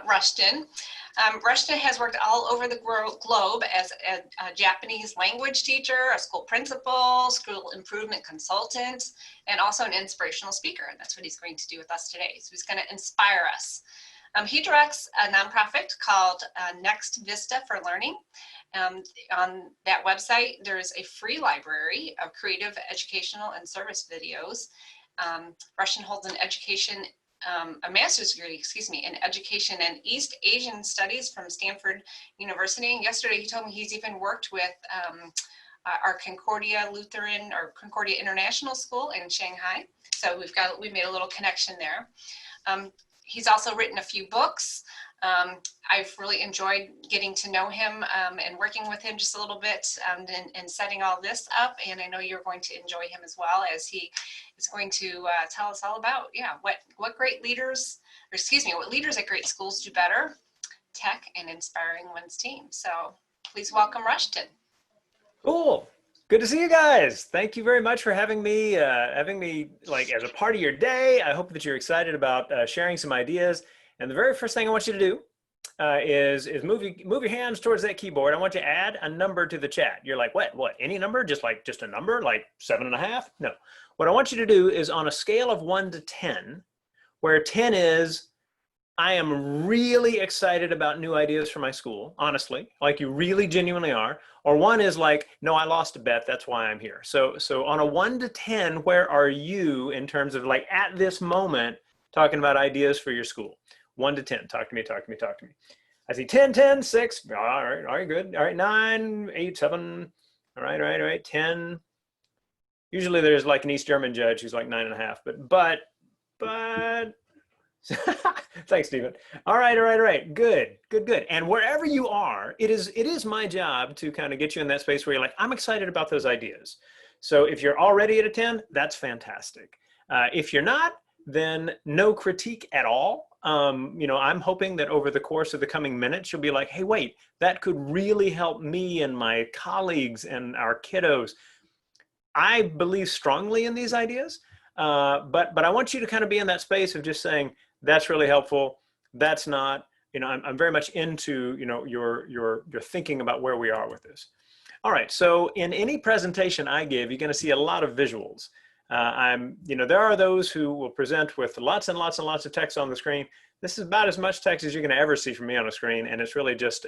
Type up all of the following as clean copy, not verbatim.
Rushton. Rushton has worked all over the globe as a Japanese language teacher, a school principal, school improvement consultant, and also an inspirational speaker. And that's what he's going to do with us today. So he's going to inspire us. He directs a nonprofit called Next Vista for Learning. On that website, there is a free library of creative, educational, and service videos. Rushton holds a master's degree, in education and East Asian studies from Stanford University. And yesterday he told me he's even worked with our Concordia Lutheran or Concordia International School in Shanghai. So we've made a little connection there. He's also written a few books. I've really enjoyed getting to know him and working with him just a little bit and setting all this up. And I know you're going to enjoy him as well, as he is going to tell us all about, what great leaders, what leaders at great schools do better, tech, and inspiring one's team. So please welcome Rushton. Cool. Good to see you guys. Thank you very much for having me like as a part of your day. I hope that you're excited about sharing some ideas. And the very first thing I want you to do is move your hands towards that keyboard. I want you to add a number to the chat. You're like, what? Any number? Just a number, like 7.5? No. What I want you to do is on a scale of 1 to 10, where 10 is, I am really excited about new ideas for my school, honestly, like you really genuinely are. Or 1 is like, no, I lost a bet, that's why I'm here. So on a 1 to 10, where are you in terms of like at this moment talking about ideas for your school? 1 to 10, talk to me. I see 10, 10, 6, all right, good. All right, 9, 8, 7, all right, 10. Usually there's like an East German judge who's like 9.5, but, thanks, Stephen. All right, good. And wherever you are, it is my job to kind of get you in that space where you're like, I'm excited about those ideas. So if you're already at a 10, that's fantastic. If you're not, then no critique at all. I'm hoping that over the course of the coming minutes, you'll be like, hey, wait, that could really help me and my colleagues and our kiddos. I believe strongly in these ideas, but I want you to kind of be in that space of just saying, that's really helpful. That's not, I'm very much into, your thinking about where we are with this. All right, so in any presentation I give, you're going to see a lot of visuals. There are those who will present with lots and lots and lots of text on the screen. This is about as much text as you're going to ever see from me on a screen, and it's really just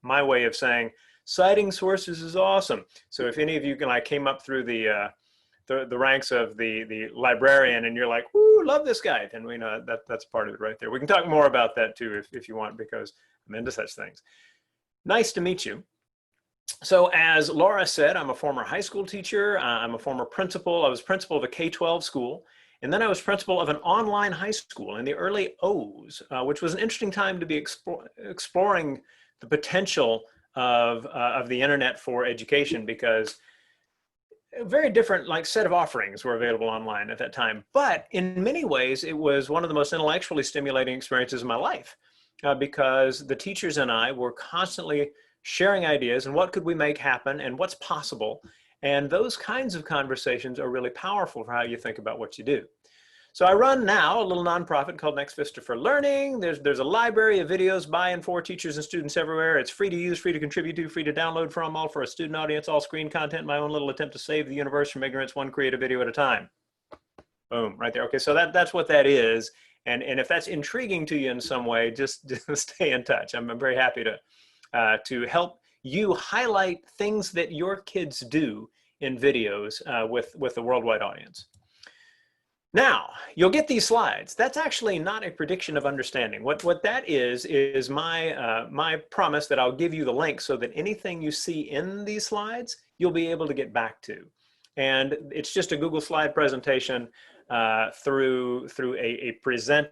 my way of saying citing sources is awesome. So if any of you came up through the ranks of the librarian and you're like, "Ooh, love this guy," then we know that's part of it right there. We can talk more about that too if you want, because I'm into such things. Nice to meet you. So as Laura said, I'm a former high school teacher. I'm a former principal. I was principal of a K-12 school. And then I was principal of an online high school in the early O's, which was an interesting time to be exploring the potential of the internet for education, because a very different set of offerings were available online at that time. But in many ways, it was one of the most intellectually stimulating experiences of my life, because the teachers and I were constantly sharing ideas and what could we make happen and what's possible. And those kinds of conversations are really powerful for how you think about what you do. So I run now a little nonprofit called Next Vista for Learning. There's a library of videos by and for teachers and students everywhere. It's free to use, free to contribute to, free to download from, all for a student audience, all screen content, my own little attempt to save the universe from ignorance, one creative video at a time. Boom, right there. Okay, so that's what that is. And if that's intriguing to you in some way, just stay in touch. I'm very happy to help you highlight things that your kids do in videos with the worldwide audience. Now, you'll get these slides. That's actually not a prediction of understanding. What that is my promise that I'll give you the link so that anything you see in these slides, you'll be able to get back to. And it's just a Google slide presentation through a present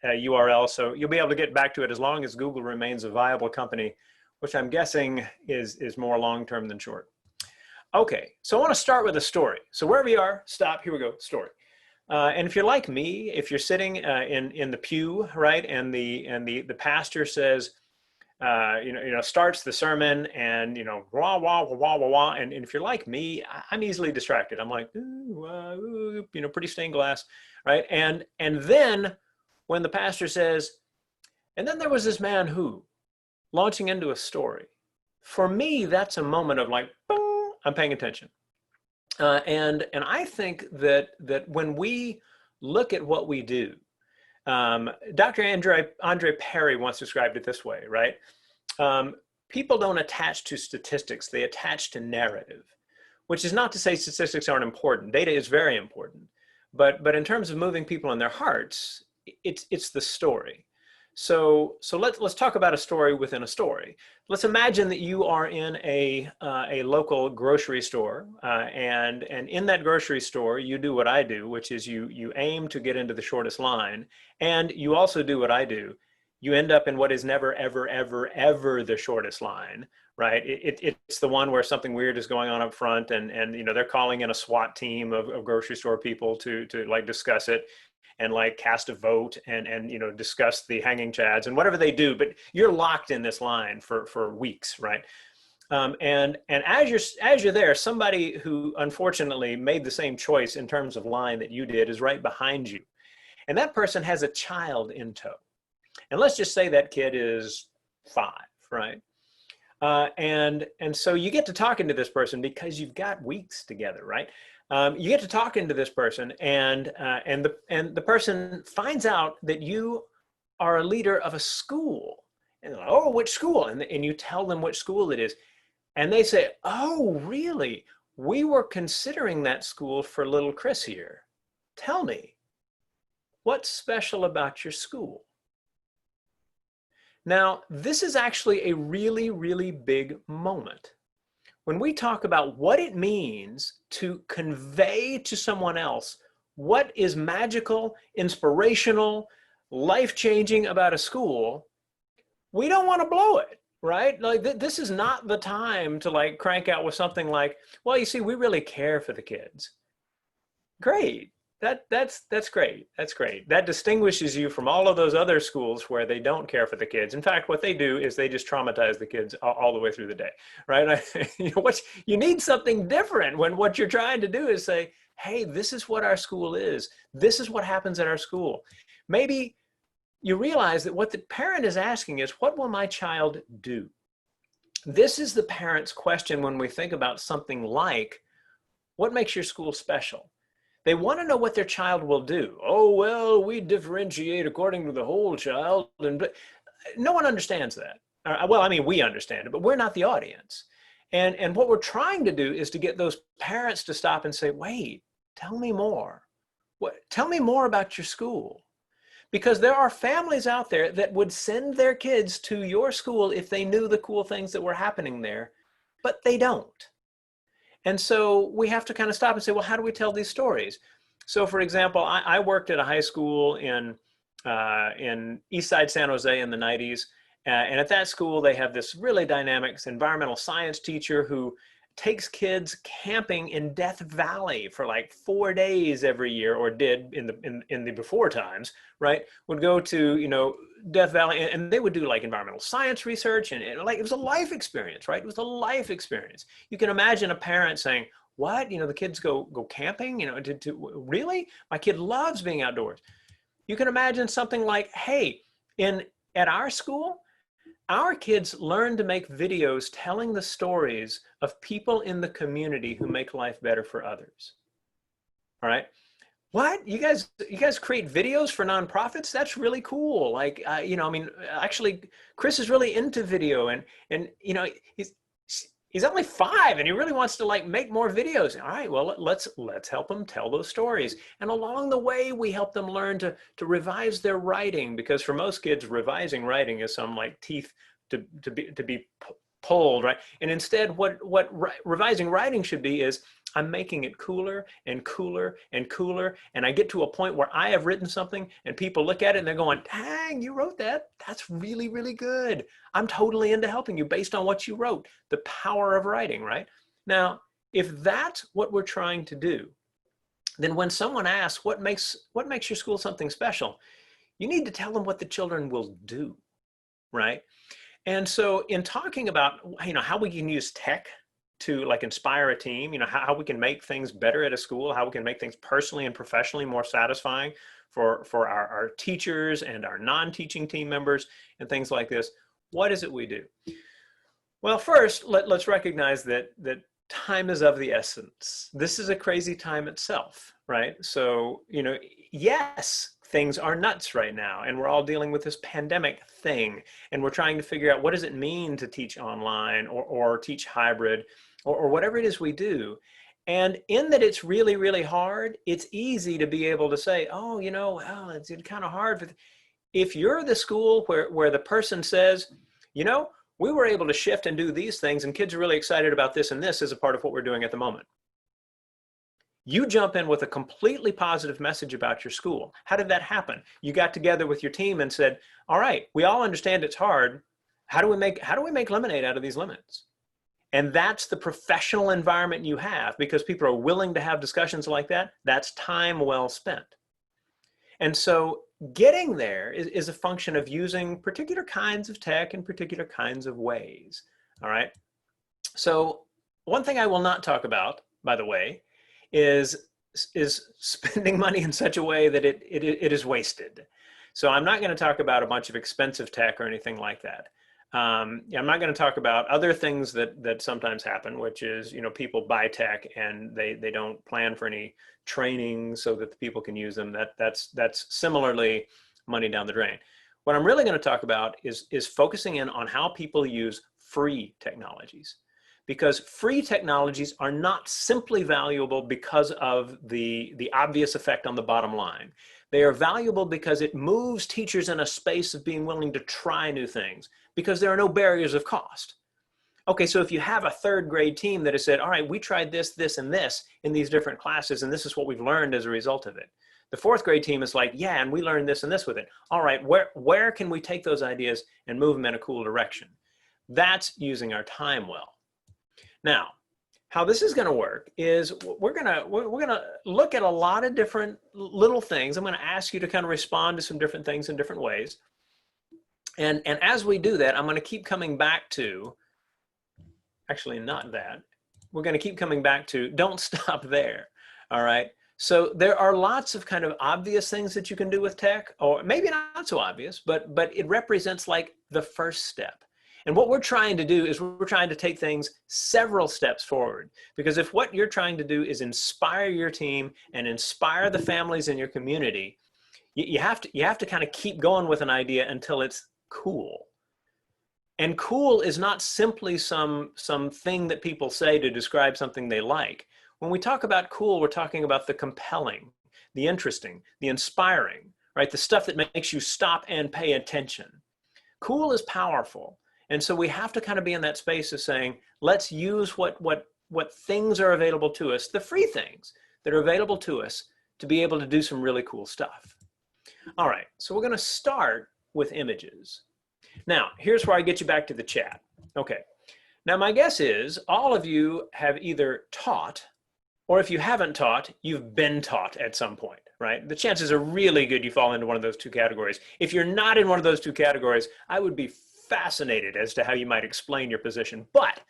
URL. So you'll be able to get back to it as long as Google remains a viable company, which I'm guessing is more long-term than short. Okay, so I want to start with a story. So wherever you are, stop, here we go, story. And if you're like me, if you're sitting in the pew, right, and the pastor says, starts the sermon and, wah, wah, wah, wah, wah, wah, and if you're like me, I'm easily distracted. I'm like, ooh, pretty stained glass, right? And then when the pastor says, And then there was this man who, launching into a story. For me, that's a moment of like, boom, I'm paying attention. And I think that when we look at what we do, Dr. Andre Perry once described it this way, right? People don't attach to statistics, they attach to narrative, which is not to say statistics aren't important. Data is very important. But in terms of moving people in their hearts, it's the story. So let's talk about a story within a story. Let's imagine that you are in a local grocery store, and in that grocery store you do what I do, which is you aim to get into the shortest line, and you also do what I do. You end up in what is never, ever, ever, ever the shortest line, right? It's the one where something weird is going on up front, and they're calling in a SWAT team of grocery store people to like discuss it and like cast a vote and discuss the hanging chads and whatever they do, but you're locked in this line for weeks, right? And as you're there, somebody who unfortunately made the same choice in terms of line that you did is right behind you, and that person has a child in tow, and let's just say that kid is 5, right? And so you get to talking to this person because you've got weeks together, right? You get to talking to this person, and the person finds out that you are a leader of a school, and they're like, oh, which school? And you tell them which school it is, and they say, oh, really? We were considering that school for little Chris here. Tell me, what's special about your school? Now, this is actually a really, really big moment. When we talk about what it means to convey to someone else what is magical, inspirational, life-changing about a school, we don't want to blow it, right? Like this is not the time to like crank out with something like, well, you see, we really care for the kids. Great. That's great. That's great. That distinguishes you from all of those other schools where they don't care for the kids. In fact, what they do is they just traumatize the kids all the way through the day, right? You need something different when what you're trying to do is say, hey, this is what our school is. This is what happens at our school. Maybe you realize that what the parent is asking is, what will my child do? This is the parent's question when we think about something like, what makes your school special? They want to know what their child will do. Oh, well, we differentiate according to the whole child. And no one understands that. Well, I mean, we understand it, but we're not the audience. And what we're trying to do is to get those parents to stop and say, wait, tell me more. Tell me more about your school. Because there are families out there that would send their kids to your school if they knew the cool things that were happening there, but they don't. And so we have to kind of stop and say, well, how do we tell these stories? So for example, I worked at a high school in East Side San Jose in the 90s. And at that school, they have this really dynamic environmental science teacher who takes kids camping in Death Valley for like 4 days every year, or did in the before times, right? Would go to, Death Valley, and they would do like environmental science research, and like it was a life experience, right? It was a life experience. You can imagine a parent saying, what, the kids go camping, really? My kid loves being outdoors. You can imagine something like, hey, at our school, our kids learn to make videos telling the stories of people in the community who make life better for others. All right. What? You guys create videos for nonprofits? That's really cool. Like, actually, Chris is really into video, and he's only 5, and he really wants to like make more videos. All right, well, let's help him tell those stories. And along the way, we help them learn to revise their writing, because for most kids, revising writing is some like teeth to be pulled, right? And instead, what revising writing should be is, I'm making it cooler and cooler and cooler. And I get to a point where I have written something and people look at it and they're going, dang, you wrote that. That's really, really good. I'm totally into helping you based on what you wrote. The power of writing, right? Now, if that's what we're trying to do, then when someone asks, what makes your school something special? You need to tell them what the children will do, right? And so in talking about, how we can use tech to like inspire a team, you know, how we can make things better at a school, how we can make things personally and professionally more satisfying for our teachers and our non-teaching team members and things like this. What is it we do? Well, first, let's recognize that time is of the essence. This is a crazy time itself, right? So, you know, yes, things are nuts right now, and we're all dealing with this pandemic thing, and we're trying to figure out what does it mean to teach online or teach hybrid or whatever it is we do. And in that it's really, really hard, it's easy to be able to say, oh, you know, well, it's kind of hard. If you're the school where the person says, you know, we were able to shift and do these things, and kids are really excited about this and this as a part of what we're doing at the moment. You jump in with a completely positive message about your school. How did that happen? You got together with your team and said, all right, we all understand it's hard. How do we make lemonade out of these lemons? And that's the professional environment you have, because people are willing to have discussions like that. That's time well spent. And so getting there is a function of using particular kinds of tech in particular kinds of ways. All right. So one thing I will not talk about, by the way, is spending money in such a way that it is wasted. So I'm not going to talk about a bunch of expensive tech or anything like that. I'm not going to talk about other things that sometimes happen, which is, you know, people buy tech and they don't plan for any training so that the people can use them. That's similarly money down the drain. What I'm really going to talk about is focusing in on how people use free technologies, because free technologies are not simply valuable because of the obvious effect on the bottom line. They are valuable because it moves teachers in a space of being willing to try new things, because there are no barriers of cost. Okay, so if you have a third grade team that has said, all right, we tried this, this, and this in these different classes, and this is what we've learned as a result of it. The fourth grade team is like, yeah, and we learned this and this with it. All right, where can we take those ideas and move them in a cool direction? That's using our time well. Now, how this is going to work is we're going to look at a lot of different little things. I'm going to ask you to kind of respond to some different things in different ways. And as we do that, I'm going to keep coming back to, actually not that, we're going to keep coming back to, don't stop there. All right. So there are lots of kind of obvious things that you can do with tech, or maybe not so obvious, but it represents like the first step. And what we're trying to do is we're trying to take things several steps forward, because if what you're trying to do is inspire your team and inspire the families in your community, you have to kind of keep going with an idea until it's cool. And cool is not simply some thing that people say to describe something they like. When we talk about cool, we're talking about the compelling, the interesting, the inspiring, right? The stuff that makes you stop and pay attention. Cool is powerful. And so we have to kind of be in that space of saying, let's use what things are available to us, the free things that are available to us, to be able to do some really cool stuff. All right, so we're going to start with images. Now, here's where I get you back to the chat. Okay, now my guess is all of you have either taught, or if you haven't taught, you've been taught at some point, right? The chances are really good you fall into one of those two categories. If you're not in one of those two categories, I would be fascinated as to how you might explain your position. But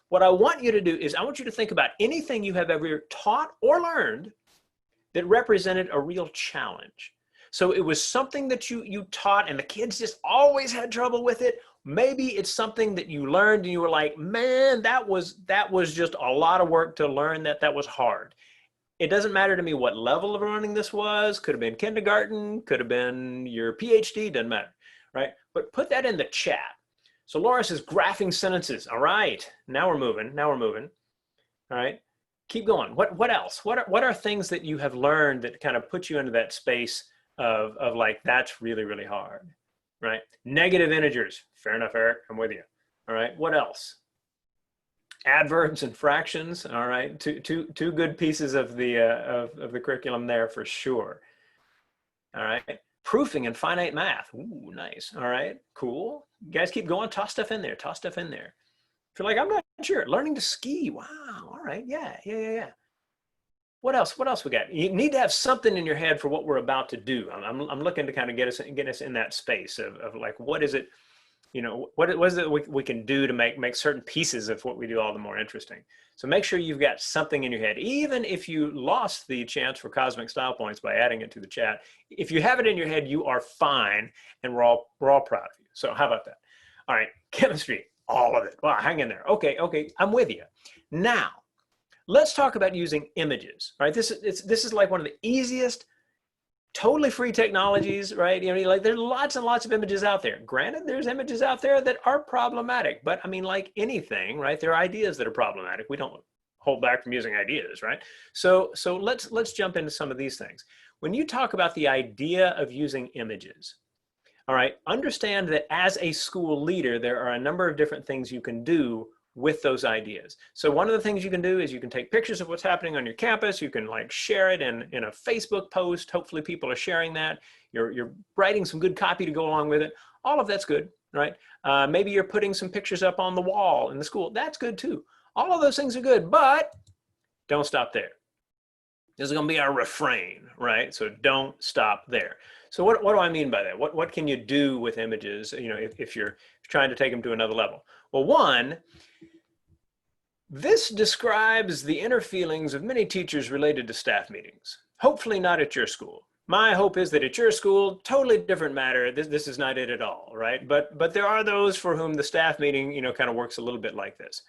what I want you to do is I want you to think about anything you have ever taught or learned that represented a real challenge. So it was something that you taught and the kids just always had trouble with it. Maybe it's something that you learned and you were like, man, that was just a lot of work to learn that was hard. It doesn't matter to me what level of learning this was. Could have been kindergarten, could have been your PhD, doesn't matter, right? But put that in the chat. So Laura says graphing sentences. All right, now we're moving. All right, keep going. What else? What are things that you have learned that kind of put you into that space of like, that's really, really hard, right? Negative integers. Fair enough, Eric, I'm with you. All right, what else? Adverbs and fractions. All right, two good pieces of the curriculum there for sure. All right, proofing and finite math. Ooh, nice. All right, cool. You guys keep going. Toss stuff in there. Toss stuff in there. If you're like, I'm not sure. Learning to ski. Wow. All right. Yeah. What else? What else we got? You need to have something in your head for what we're about to do. I'm looking to kind of get us in that space of like, what is it what is it we can do to make certain pieces of what we do all the more interesting. So make sure you've got something in your head, even if you lost the chance for cosmic style points by adding it to the chat. If you have it in your head, you are fine, and we're all proud of you. So how about that? All right, chemistry, all of it. Wow, hang in there. Okay, I'm with you. Now, let's talk about using images. Right, this is like one of the easiest, totally free technologies, right? Like there's lots and lots of images out there. Granted, there's images out there that are problematic, but I mean, like anything, right? There are ideas that are problematic. We don't hold back from using ideas, right? So let's jump into some of these things. When you talk about the idea of using images, all right, understand that as a school leader, there are a number of different things you can do with those ideas. So one of the things you can do is you can take pictures of what's happening on your campus. You can like share it in a Facebook post. Hopefully people are sharing that. You're writing some good copy to go along with it. All of that's good, right? Maybe you're putting some pictures up on the wall in the school. That's good too. All of those things are good, but don't stop there. This is going to be our refrain, right? So don't stop there. So what do I mean by that? What can you do with images, if you're trying to take them to another level? Well, one, this describes the inner feelings of many teachers related to staff meetings. Hopefully not at your school. My hope is that at your school, totally different matter. This is not it at all, right? But there are those for whom the staff meeting, kind of works a little bit like this.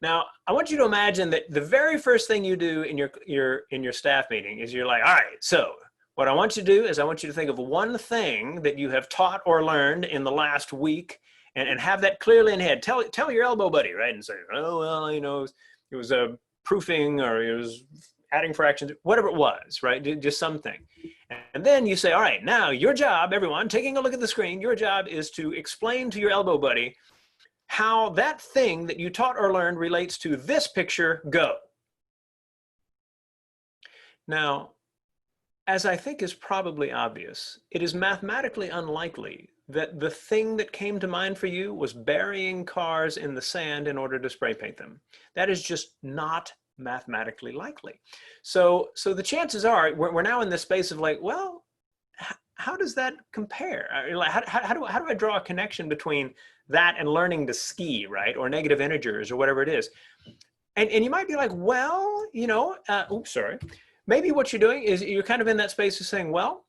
Now, I want you to imagine that the very first thing you do in your staff meeting is you're like, all right, so what I want you to do is I want you to think of one thing that you have taught or learned in the last week, and have that clearly in head. Tell your elbow buddy, right? And say, oh, well, it was a proofing, or it was adding fractions, whatever it was, right? Just something. And then you say, all right, now your job, everyone, taking a look at the screen, your job is to explain to your elbow buddy how that thing that you taught or learned relates to this picture. Go. Now, as I think is probably obvious, it is mathematically unlikely that the thing that came to mind for you was burying cars in the sand in order to spray paint them. That is just not mathematically likely. So the chances are we're now in this space of like, well, how does that compare? How do I draw a connection between that and learning to ski, right? Or negative integers or whatever it is. And you might be like, well, oops, sorry. Maybe what you're doing is you're kind of in that space of saying, well,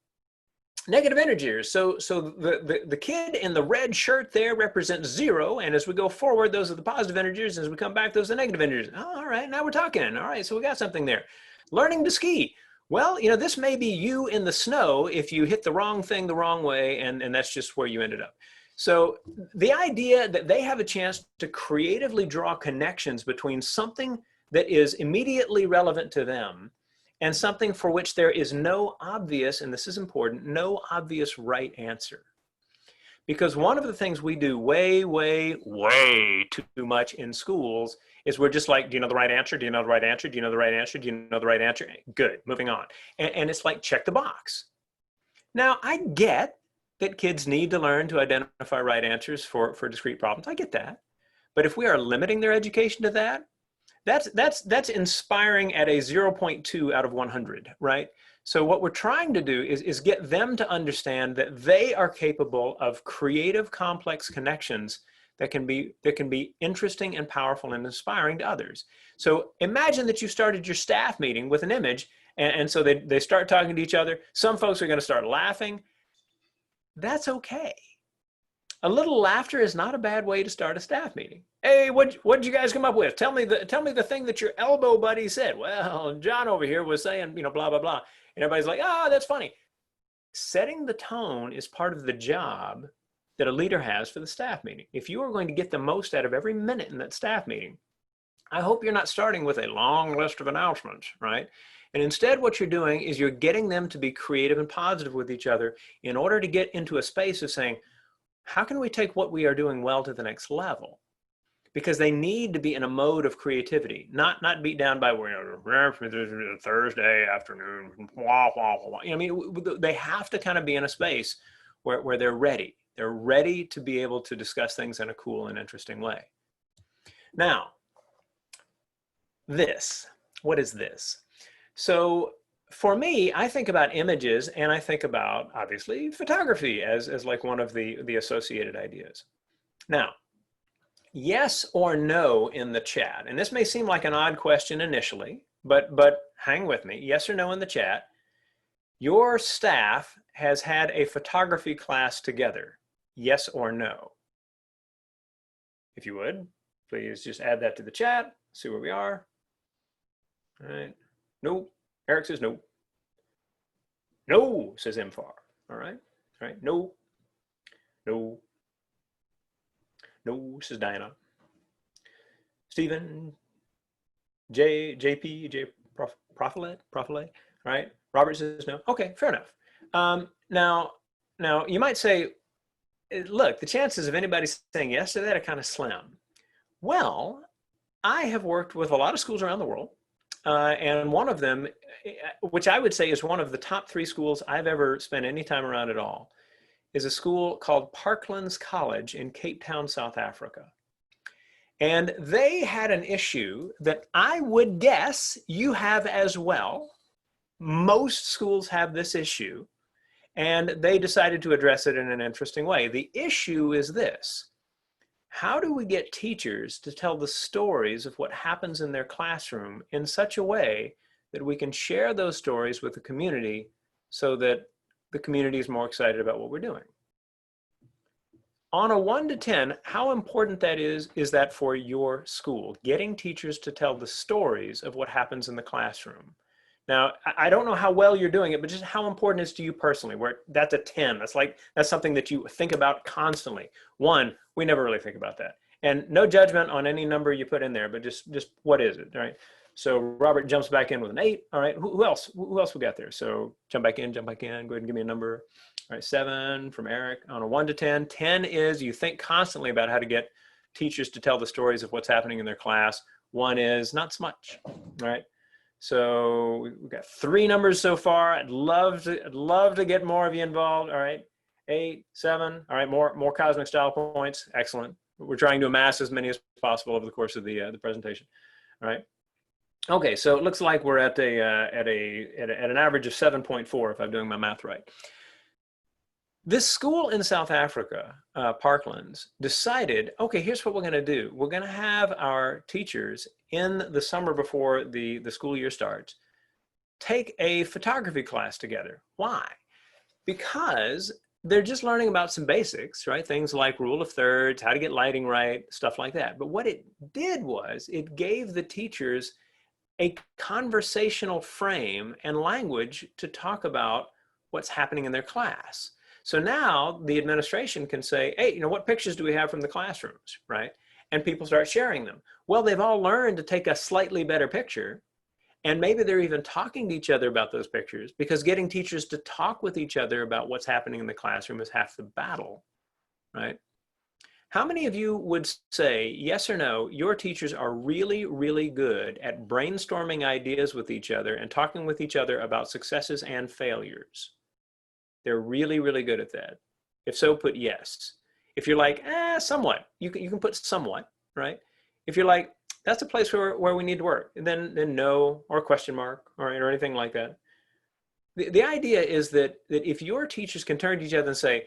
negative integers. So the kid in the red shirt there represents 0. And as we go forward, those are the positive integers. As we come back, those are the negative integers. Oh, all right, now we're talking. All right, so we got something there. Learning to ski. Well, this may be you in the snow if you hit the wrong thing the wrong way, and that's just where you ended up. So the idea that they have a chance to creatively draw connections between something that is immediately relevant to them and something for which there is no obvious, and this is important, no obvious right answer. Because one of the things we do way, way, way too much in schools is we're just like, do you know the right answer? Do you know the right answer? Do you know the right answer? Do you know the right answer? Good, moving on. And it's like, check the box. Now, I get that kids need to learn to identify right answers for discrete problems. I get that. But if we are limiting their education to that, that's inspiring at a 0.2 out of 100, right? So what we're trying to do is get them to understand that they are capable of creative, complex connections that can be interesting and powerful and inspiring to others. So imagine that you started your staff meeting with an image, and so they start talking to each other. Some folks are going to start laughing. That's okay. A little laughter is not a bad way to start a staff meeting. Hey, what'd you guys come up with? Tell me the thing that your elbow buddy said. Well, John over here was saying, blah, blah, blah. And everybody's like, oh, that's funny. Setting the tone is part of the job that a leader has for the staff meeting. If you are going to get the most out of every minute in that staff meeting, I hope you're not starting with a long list of announcements, right? And instead what you're doing is you're getting them to be creative and positive with each other in order to get into a space of saying, how can we take what we are doing well to the next level? Because they need to be in a mode of creativity, not beat down by Thursday afternoon, blah, blah, blah. They have to kind of be in a space where they're ready. They're ready to be able to discuss things in a cool and interesting way. Now, what is this? So for me, I think about images, and I think about, obviously, photography as like one of the associated ideas. Now, yes or no in the chat. And this may seem like an odd question initially, but hang with me. Yes or no in the chat. Your staff has had a photography class together. Yes or no? If you would, please just add that to the chat. See where we are. All right. No. Eric says no. No, says MFAR. All right. All right. No. No. No, says Diana. Stephen, JP, Profilet, right? Robert says no. Okay, fair enough. Now you might say, look, the chances of anybody saying yes to that are kind of slim. Well, I have worked with a lot of schools around the world, and one of them, which I would say is one of the top 3 schools I've ever spent any time around at all, is a school called Parklands College in Cape Town, South Africa. And they had an issue that I would guess you have as well. Most schools have this issue, and they decided to address it in an interesting way. The issue is this: how do we get teachers to tell the stories of what happens in their classroom in such a way that we can share those stories with the community so that the community is more excited about what we're doing? On a 1 to 10, how important that is that for your school, getting teachers to tell the stories of what happens in the classroom? Now, I don't know how well you're doing it, but just how important is it to you personally? Where that's a 10. That's something that you think about constantly. 1, we never really think about that. And no judgment on any number you put in there, but just what is it, all right? So Robert jumps back in with an 8. All right, who else? Who else we got there? So jump back in, go ahead and give me a number. All right, 7 from Eric. On a 1 to 10, 10 is you think constantly about how to get teachers to tell the stories of what's happening in their class. 1 is not so much. All right, so we've got 3 numbers so far. I'd love to get more of you involved. All right, 8, 7. All right, more cosmic style points. Excellent. We're trying to amass as many as possible over the course of the presentation. All right. Okay, so it looks like we're at an average of 7.4 if I'm doing my math right. This school in South Africa, Parklands, decided, okay, here's what we're going to do. We're going to have our teachers in the summer before the school year starts take a photography class together. Why? Because they're just learning about some basics, right? Things like rule of thirds, how to get lighting right, stuff like that. But what it did was it gave the teachers a conversational frame and language to talk about what's happening in their class. So now the administration can say, hey, what pictures do we have from the classrooms, right? And people start sharing them. Well, they've all learned to take a slightly better picture, and maybe they're even talking to each other about those pictures, because getting teachers to talk with each other about what's happening in the classroom is half the battle, right? How many of you would say, yes or no, your teachers are really, really good at brainstorming ideas with each other and talking with each other about successes and failures? They're really, really good at that. If so, put yes. If you're like, somewhat, you can put somewhat, right? If you're like, that's a place where we need to work, and then no, or question mark, or anything like that. The idea is that if your teachers can turn to each other and say,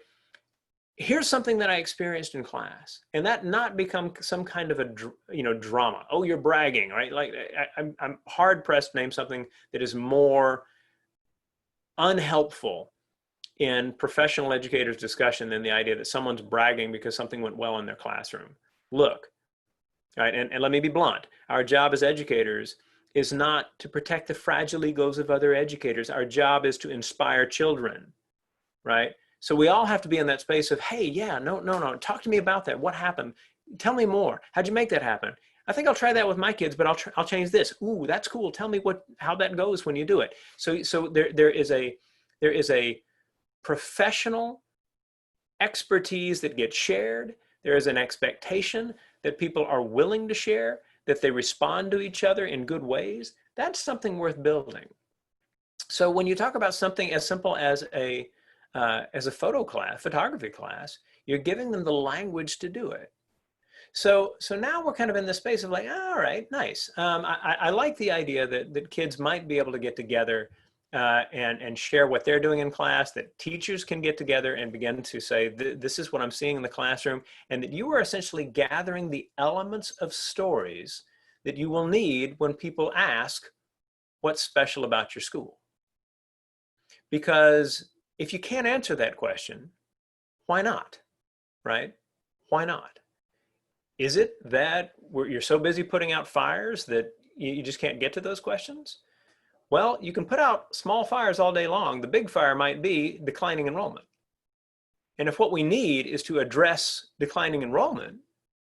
here's something that I experienced in class, and that not become some kind of a drama. Oh, you're bragging, right? Like I'm hard pressed to name something that is more unhelpful in professional educators' discussion than the idea that someone's bragging because something went well in their classroom. Look, right, and let me be blunt. Our job as educators is not to protect the fragile egos of other educators. Our job is to inspire children, right? So we all have to be in that space of, hey, yeah, no, talk to me about that. What happened? Tell me more. How'd you make that happen? I think I'll try that with my kids, but I'll change this. Ooh, that's cool. Tell me how that goes when you do it. So there is a professional expertise that gets shared. There is an expectation that people are willing to share, that they respond to each other in good ways. That's something worth building. So when you talk about something as simple as a photography class, you're giving them the language to do it. So now we're kind of in the space of like, all right, nice. I like the idea that kids might be able to get together and share what they're doing in class, that teachers can get together and begin to say, this is what I'm seeing in the classroom, and that you are essentially gathering the elements of stories that you will need when people ask, what's special about your school? Because if you can't answer that question, why not, right? Why not? Is it that you're so busy putting out fires that you just can't get to those questions? Well, you can put out small fires all day long. The big fire might be declining enrollment. And if what we need is to address declining enrollment,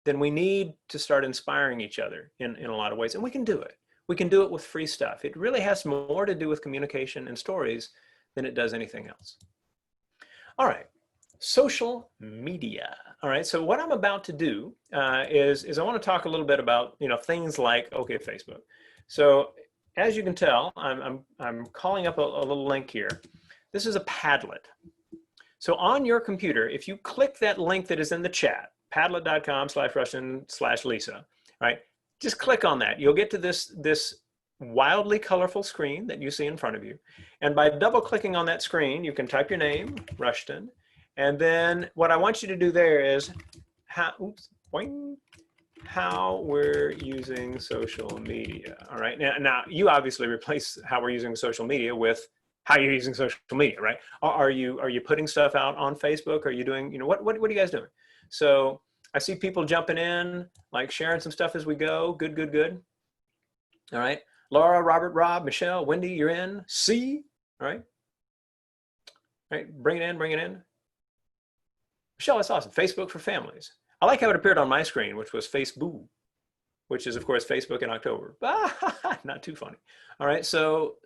then we need to start inspiring each other in a lot of ways. And we can do it. We can do it with free stuff. It really has more to do with communication and stories than it does anything else. All right, social media. All right, so what I'm about to do is I want to talk a little bit about things like, okay, Facebook. So as you can tell, I'm calling up a little link here. This is a Padlet. So on your computer, if you click that link that is in the chat, padlet.com/Rushton/LESA, right? Just click on that. You'll get to this wildly colorful screen that you see in front of you. And by double clicking on that screen, you can type your name, Rushton. And then what I want you to do there is how we're using social media. All right. Now you obviously replace how we're using social media with how you're using social media, right? Are you putting stuff out on Facebook? Are you doing, what are you guys doing? So I see people jumping in, like sharing some stuff as we go. Good, good, good. All right. Laura, Robert, Rob, Michelle, Wendy, you're in. C. All right. All right. Bring it in, bring it in. Michelle, that's awesome. Facebook for families. I like how it appeared on my screen, which was Facebook, which is of course Facebook in October. Not too funny. All right, so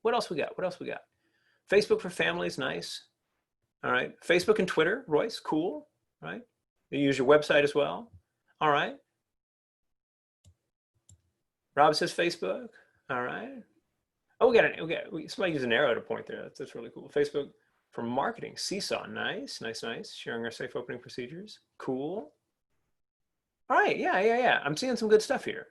what else we got? What else we got? Facebook for families, nice. All right, Facebook and Twitter, Royce, cool. Right, you use your website as well. All right. Rob says Facebook. All right. Oh, somebody used an arrow to point there. That's really cool. Facebook for marketing, Seesaw, nice, nice, nice. Sharing our safe opening procedures, cool. All right, yeah. I'm seeing some good stuff here.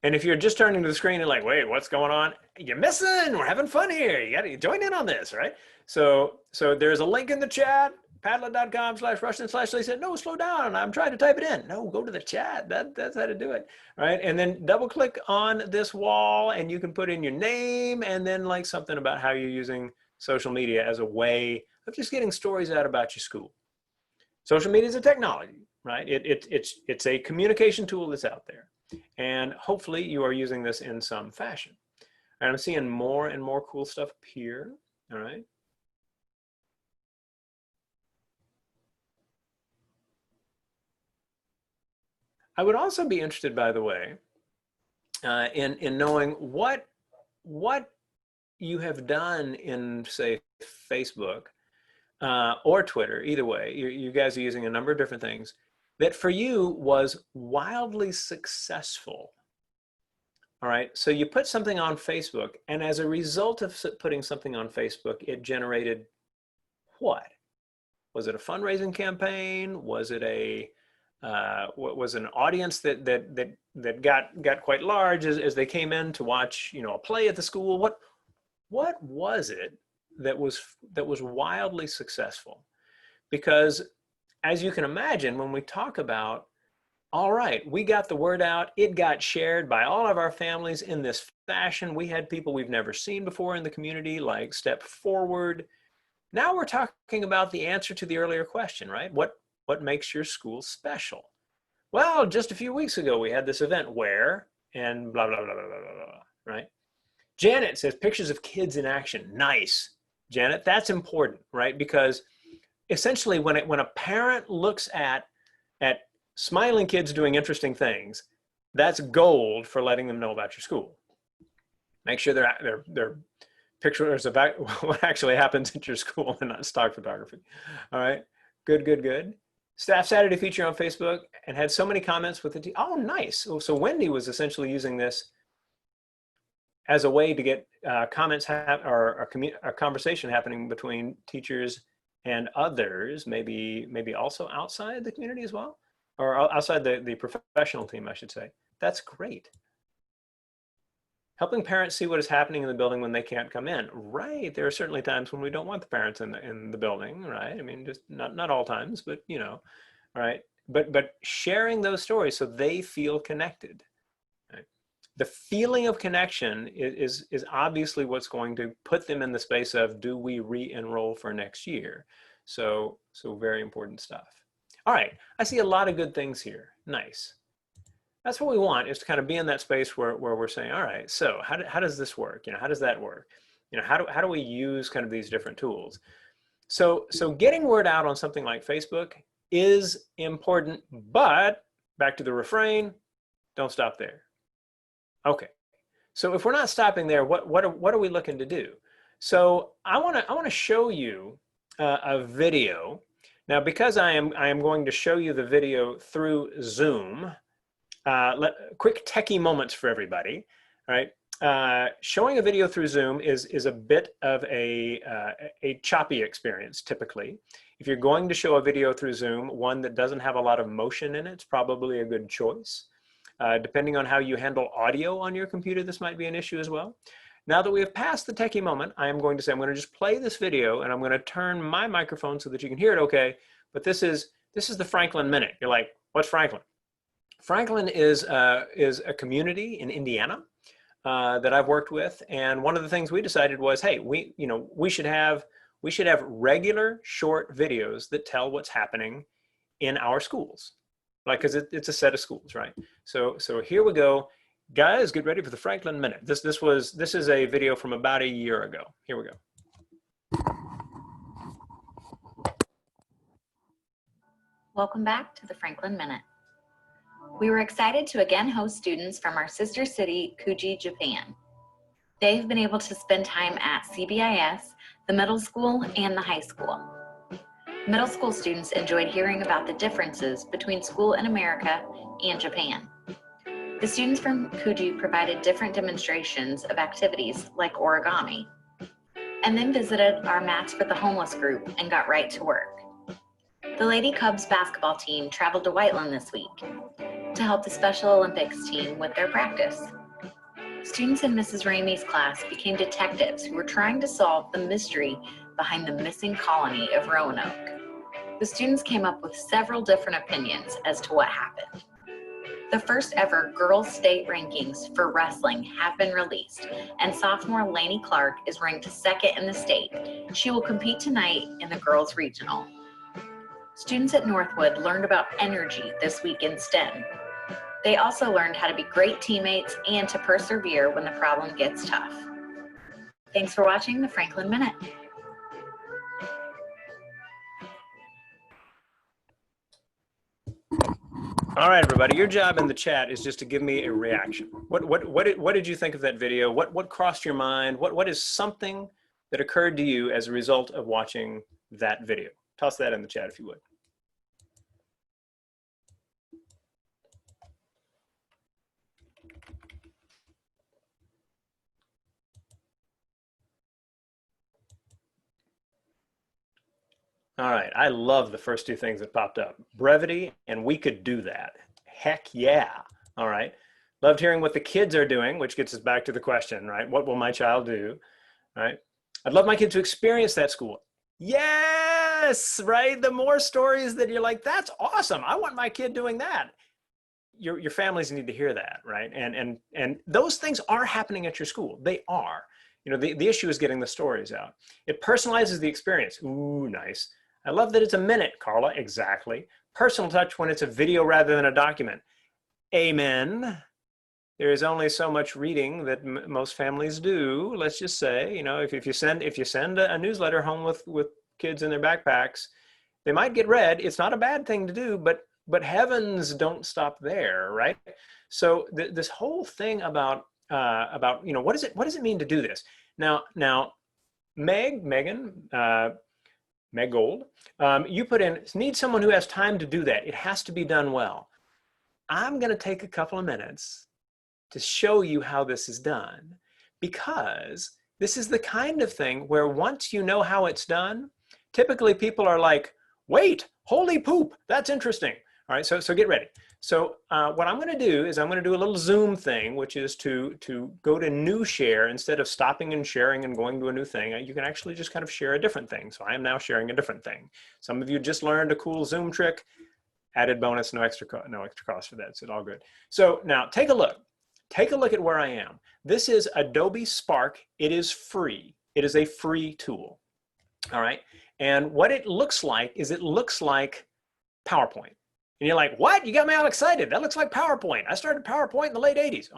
And if you're just turning to the screen and like, wait, what's going on? You're missing, we're having fun here. You gotta join in on this, right? So there's a link in the chat, padlet.com/Rushton/LESA. No, slow down, I'm trying to type it in. No, go to the chat, that's how to do it, right? And then double click on this wall and you can put in your name and then like something about how you're using social media as a way of just getting stories out about your school. Social media is a technology, right? It's a communication tool that's out there. And hopefully you are using this in some fashion. And I'm seeing more and more cool stuff up here, all right? I would also be interested, by the way, in knowing what you have done in, say, Facebook or Twitter, either way. You guys are using a number of different things that for you was wildly successful. All right, so you put something on Facebook, and as a result of putting something on Facebook, it generated what? Was it a fundraising campaign? Was it was an audience that got quite large as they came in to watch, a play at the school? What was it that was wildly successful? Because as you can imagine, when we talk about, all right, we got the word out, it got shared by all of our families in this fashion. We had people we've never seen before in the community like step forward. Now we're talking about the answer to the earlier question, right? What makes your school special? Well, just a few weeks ago, we had this event where, and blah, blah, blah, blah, blah, blah, blah, right? Janet says pictures of kids in action. Nice, Janet, that's important, right? Because essentially when a parent looks at smiling kids doing interesting things, that's gold for letting them know about your school. Make sure they're pictures of what actually happens at your school and not stock photography. All right, good. Staff Saturday feature on Facebook and had so many comments with the oh, nice. So Wendy was essentially using this as a way to get comments or a conversation happening between teachers and others, maybe also outside the community as well, or outside the professional team, I should say. That's great. Helping parents see what is happening in the building when they can't come in. Right. There are certainly times when we don't want the parents in the building, right? I mean, just not all times, but you know, right. But sharing those stories so they feel connected. Right? The feeling of connection is obviously what's going to put them in the space of, do we re-enroll for next year? So very important stuff. All right, I see a lot of good things here. Nice. That's what we want, is to kind of be in that space where we're saying, all right, so how does this work? You know, how does that work? You know, how do we use kind of these different tools? So getting word out on something like Facebook is important, but back to the refrain, don't stop there. Okay, so if we're not stopping there, what are we looking to do? So I want to show you a video. Now, because I am going to show you the video through Zoom, quick techie moments for everybody, right? Showing a video through Zoom is a bit of a choppy experience, typically. If you're going to show a video through Zoom, one that doesn't have a lot of motion in it's probably a good choice. Depending on how you handle audio on your computer, this might be an issue as well. Now that we have passed the techie moment, I am going to say, I'm going to just play this video and I'm going to turn my microphone so that you can hear it okay. But this is the Franklin Minute. You're like, what's Franklin? Franklin is a community in Indiana that I've worked with. And one of the things we decided was, hey, we should have regular short videos that tell what's happening in our schools. Like, because it's a set of schools, right? So here we go. Guys, get ready for the Franklin Minute. This is a video from about a year ago. Here we go. Welcome back to the Franklin Minute. We were excited to again host students from our sister city, Kuji, Japan. They've been able to spend time at CBIS, the middle school, and the high school. Middle school students enjoyed hearing about the differences between school in America and Japan. The students from Kuji provided different demonstrations of activities like origami, and then visited our Mats for the Homeless group and got right to work. The Lady Cubs basketball team traveled to Whiteland this week to help the Special Olympics team with their practice. Students in Mrs. Ramey's class became detectives who were trying to solve the mystery behind the missing colony of Roanoke. The students came up with several different opinions as to what happened. The first ever girls' state rankings for wrestling have been released, and sophomore Lainey Clark is ranked second in the state. She will compete tonight in the girls' regional. Students at Northwood learned about energy this week in STEM. They also learned how to be great teammates and to persevere when the problem gets tough. Thanks for watching the Franklin Minute. All right, everybody, your job in the chat is just to give me a reaction. What did you think of that video? What crossed your mind? What is something that occurred to you as a result of watching that video? Toss that in the chat if you would. All right, I love the first two things that popped up. Brevity and we could do that. Heck yeah. All right. Loved hearing what the kids are doing, which gets us back to the question, right? What will my child do? All right. I'd love my kid to experience that school. Yes, right? The more stories that you're like, that's awesome. I want my kid doing that. Your families need to hear that, right? And those things are happening at your school. They are. You know, the issue is getting the stories out. It personalizes the experience. Ooh, nice. I love that it's a minute, Carla. Exactly. Personal touch when it's a video rather than a document. Amen. There is only so much reading that most families do. Let's just say, you know, if you send a newsletter home with kids in their backpacks, they might get read. It's not a bad thing to do, but heavens, don't stop there, right? So this whole thing about you know, what does it mean to do this? Now Megan Meg Gold, you put in, need someone who has time to do that. It has to be done well. I'm going to take a couple of minutes to show you how this is done, because this is the kind of thing where once you know how it's done, typically people are like, wait, holy poop, that's interesting. All right, so get ready. So what I'm going to do is I'm going to do a little Zoom thing, which is to go to new share instead of stopping and sharing and going to a new thing. You can actually just kind of share a different thing. So I am now sharing a different thing. Some of you just learned a cool Zoom trick. Added bonus, no extra cost for that. So it's all good. So now take a look. Take a look at where I am. This is Adobe Spark. It is free. It is a free tool. All right. And what it looks like is it looks like PowerPoint. And you're like, what? You got me all excited. That looks like PowerPoint. I started PowerPoint in the late 80s.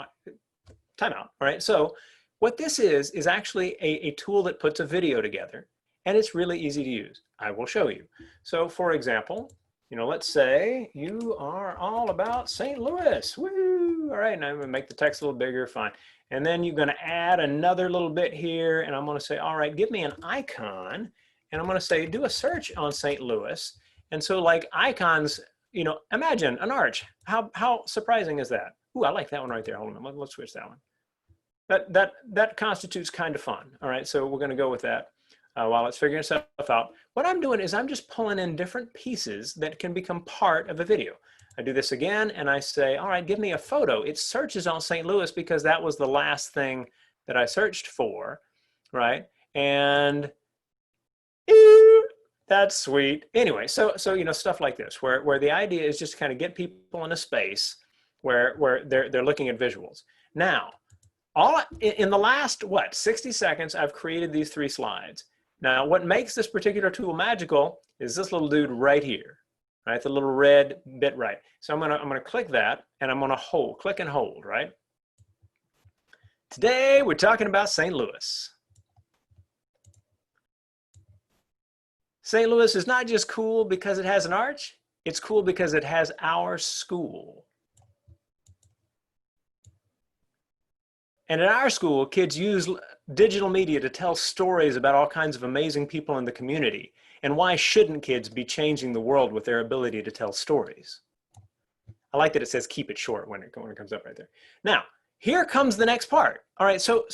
Time out. All right. So what this is actually a tool that puts a video together, and it's really easy to use. I will show you. So for example, you know, let's say you are all about St. Louis. Woo! All right. Now I'm going to make the text a little bigger. Fine. And then you're going to add another little bit here. And I'm going to say, all right, give me an icon. And I'm going to say, do a search on St. Louis. And so like icons, you know, imagine an arch. How surprising is that? Ooh, I like that one right there. Hold on, let's switch that one. That constitutes kind of fun. All right, so we're going to go with that while it's figuring itself out. What I'm doing is I'm just pulling in different pieces that can become part of a video. I do this again, and I say, all right, give me a photo. It searches on St. Louis because that was the last thing that I searched for, right? And that's sweet. Anyway, so you know, stuff like this, where the idea is just to kind of get people in a space where they're looking at visuals. Now, in the last, 60 seconds, I've created these 3 slides. Now, what makes this particular tool magical is this little dude right here, right? The little red bit right. So I'm gonna click that, and I'm gonna click and hold, right? Today, we're talking about St. Louis. St. Louis is not just cool because it has an arch, it's cool because it has our school. And at our school, kids use digital media to tell stories about all kinds of amazing people in the community. And why shouldn't kids be changing the world with their ability to tell stories? I like that it says keep it short when it comes up right there. Now, here comes the next part. All right, so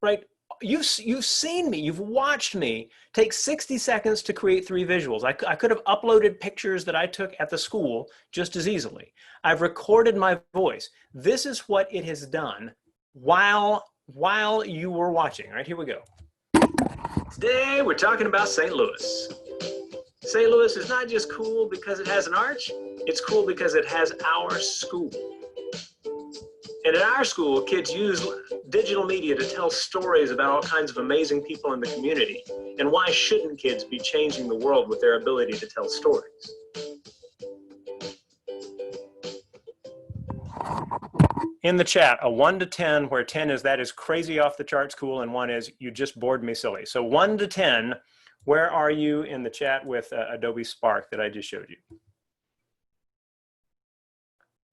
right, you've seen me, you've watched me take 60 seconds to create 3 visuals. I could have uploaded pictures that I took at the school just as easily. I've recorded my voice. This is what it has done while you were watching. All right, here we go. Today we're talking about St. Louis. St. Louis is not just cool because it has an arch, it's cool because it has our school. And at our school, kids use digital media to tell stories about all kinds of amazing people in the community. And why shouldn't kids be changing the world with their ability to tell stories? In the chat, a 1 to 10, where 10 is that is crazy off the charts cool, and 1 is you just bored me silly. So 1 to 10, where are you in the chat with Adobe Spark that I just showed you?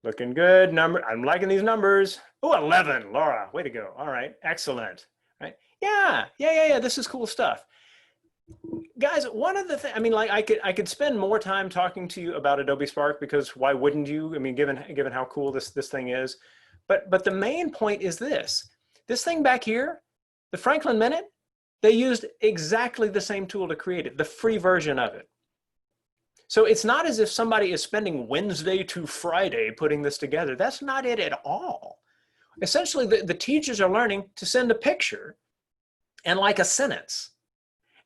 Looking good. I'm liking these numbers. Oh, 11, Laura, way to go. All right, excellent. Right? Yeah. This is cool stuff. Guys, one of the things, I mean, like I could spend more time talking to you about Adobe Spark, because why wouldn't you? I mean, given how cool this thing is. But the main point is this thing back here, the Franklin Minute, they used exactly the same tool to create it, the free version of it. So it's not as if somebody is spending Wednesday to Friday putting this together. That's not it at all. Essentially, the teachers are learning to send a picture and like a sentence.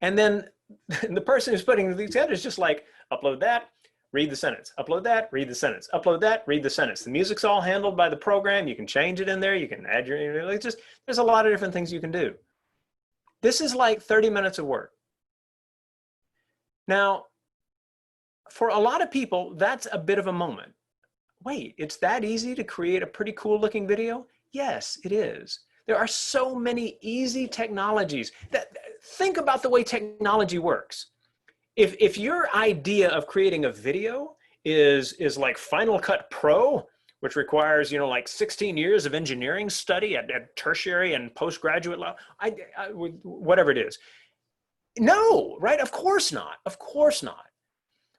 And then the person who's putting these together is just like, upload that, read the sentence, upload that, read the sentence, upload that, read the sentence. The music's all handled by the program. You can change it in there. You can add there's a lot of different things you can do. This is like 30 minutes of work. Now, for a lot of people, that's a bit of a moment. Wait, it's that easy to create a pretty cool looking video? Yes, it is. There are so many easy technologies. Think about the way technology works. If your idea of creating a video is like Final Cut Pro, which requires, like 16 years of engineering study at tertiary and postgraduate level, whatever it is. No, right? Of course not. Of course not.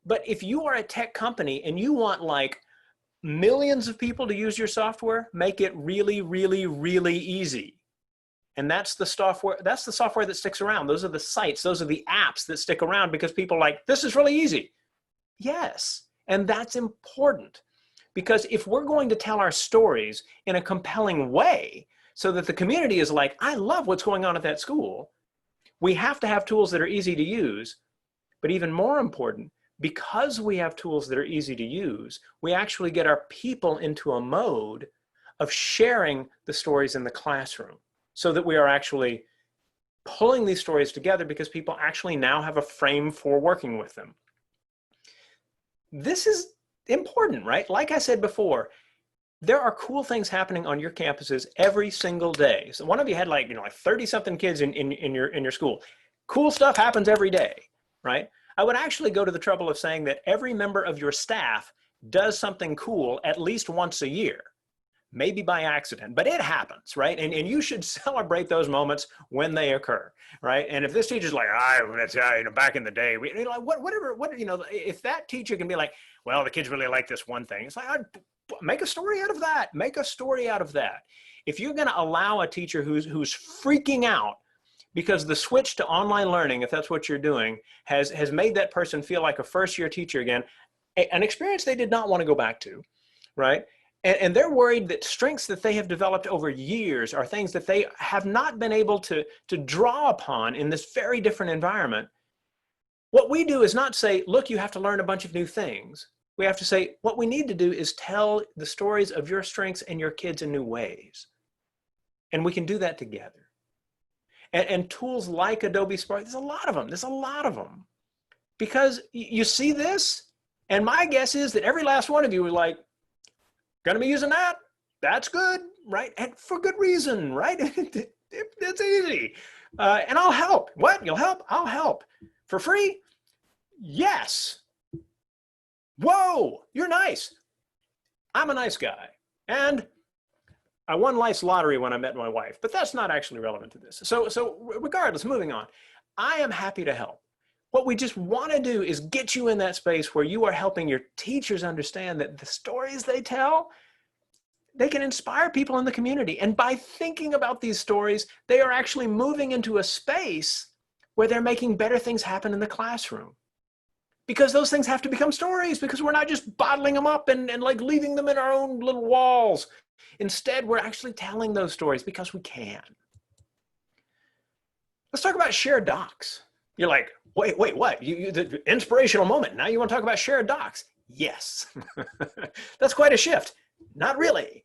But if you are a tech company and you want like millions of people to use your software, make it really, really, really easy. And that's the software that sticks around. Those are the sites, those are the apps that stick around because people are like, this is really easy. Yes, and that's important. Because if we're going to tell our stories in a compelling way so that the community is like, I love what's going on at that school, we have to have tools that are easy to use. But even more important, because we have tools that are easy to use, we actually get our people into a mode of sharing the stories in the classroom so that we are actually pulling these stories together because people actually now have a frame for working with them. This is important, right? Like I said before, there are cool things happening on your campuses every single day. So one of you had like 30 something kids in your school. Cool stuff happens every day, right? I would actually go to the trouble of saying that every member of your staff does something cool at least once a year, maybe by accident, but it happens, right? And you should celebrate those moments when they occur, right? And if this teacher's like, back in the day, if that teacher can be like, well, the kids really like this one thing, it's like, make a story out of that. Make a story out of that. If you're going to allow a teacher who's freaking out because the switch to online learning, if that's what you're doing, has made that person feel like a first-year teacher again, an experience they did not want to go back to, right? And they're worried that strengths that they have developed over years are things that they have not been able to draw upon in this very different environment. What we do is not say, look, you have to learn a bunch of new things. We have to say, what we need to do is tell the stories of your strengths and your kids in new ways. And we can do that together. And tools like Adobe Spark, there's a lot of them. There's a lot of them. Because you see this, and my guess is that every last one of you were like, gonna be using that? That's good, right? And for good reason, right? It's easy. And I'll help. What? You'll help? I'll help. For free? Yes. Whoa, you're nice. I'm a nice guy. And I won life's lottery when I met my wife, but that's not actually relevant to this. So regardless, moving on, I am happy to help. What we just want to do is get you in that space where you are helping your teachers understand that the stories they tell, they can inspire people in the community. And by thinking about these stories, they are actually moving into a space where they're making better things happen in the classroom. Because those things have to become stories, because we're not just bottling them up and like leaving them in our own little walls. Instead, we're actually telling those stories because we can. Let's talk about shared docs. You're like, wait, what? The inspirational moment. Now you want to talk about shared docs? Yes. That's quite a shift. Not really.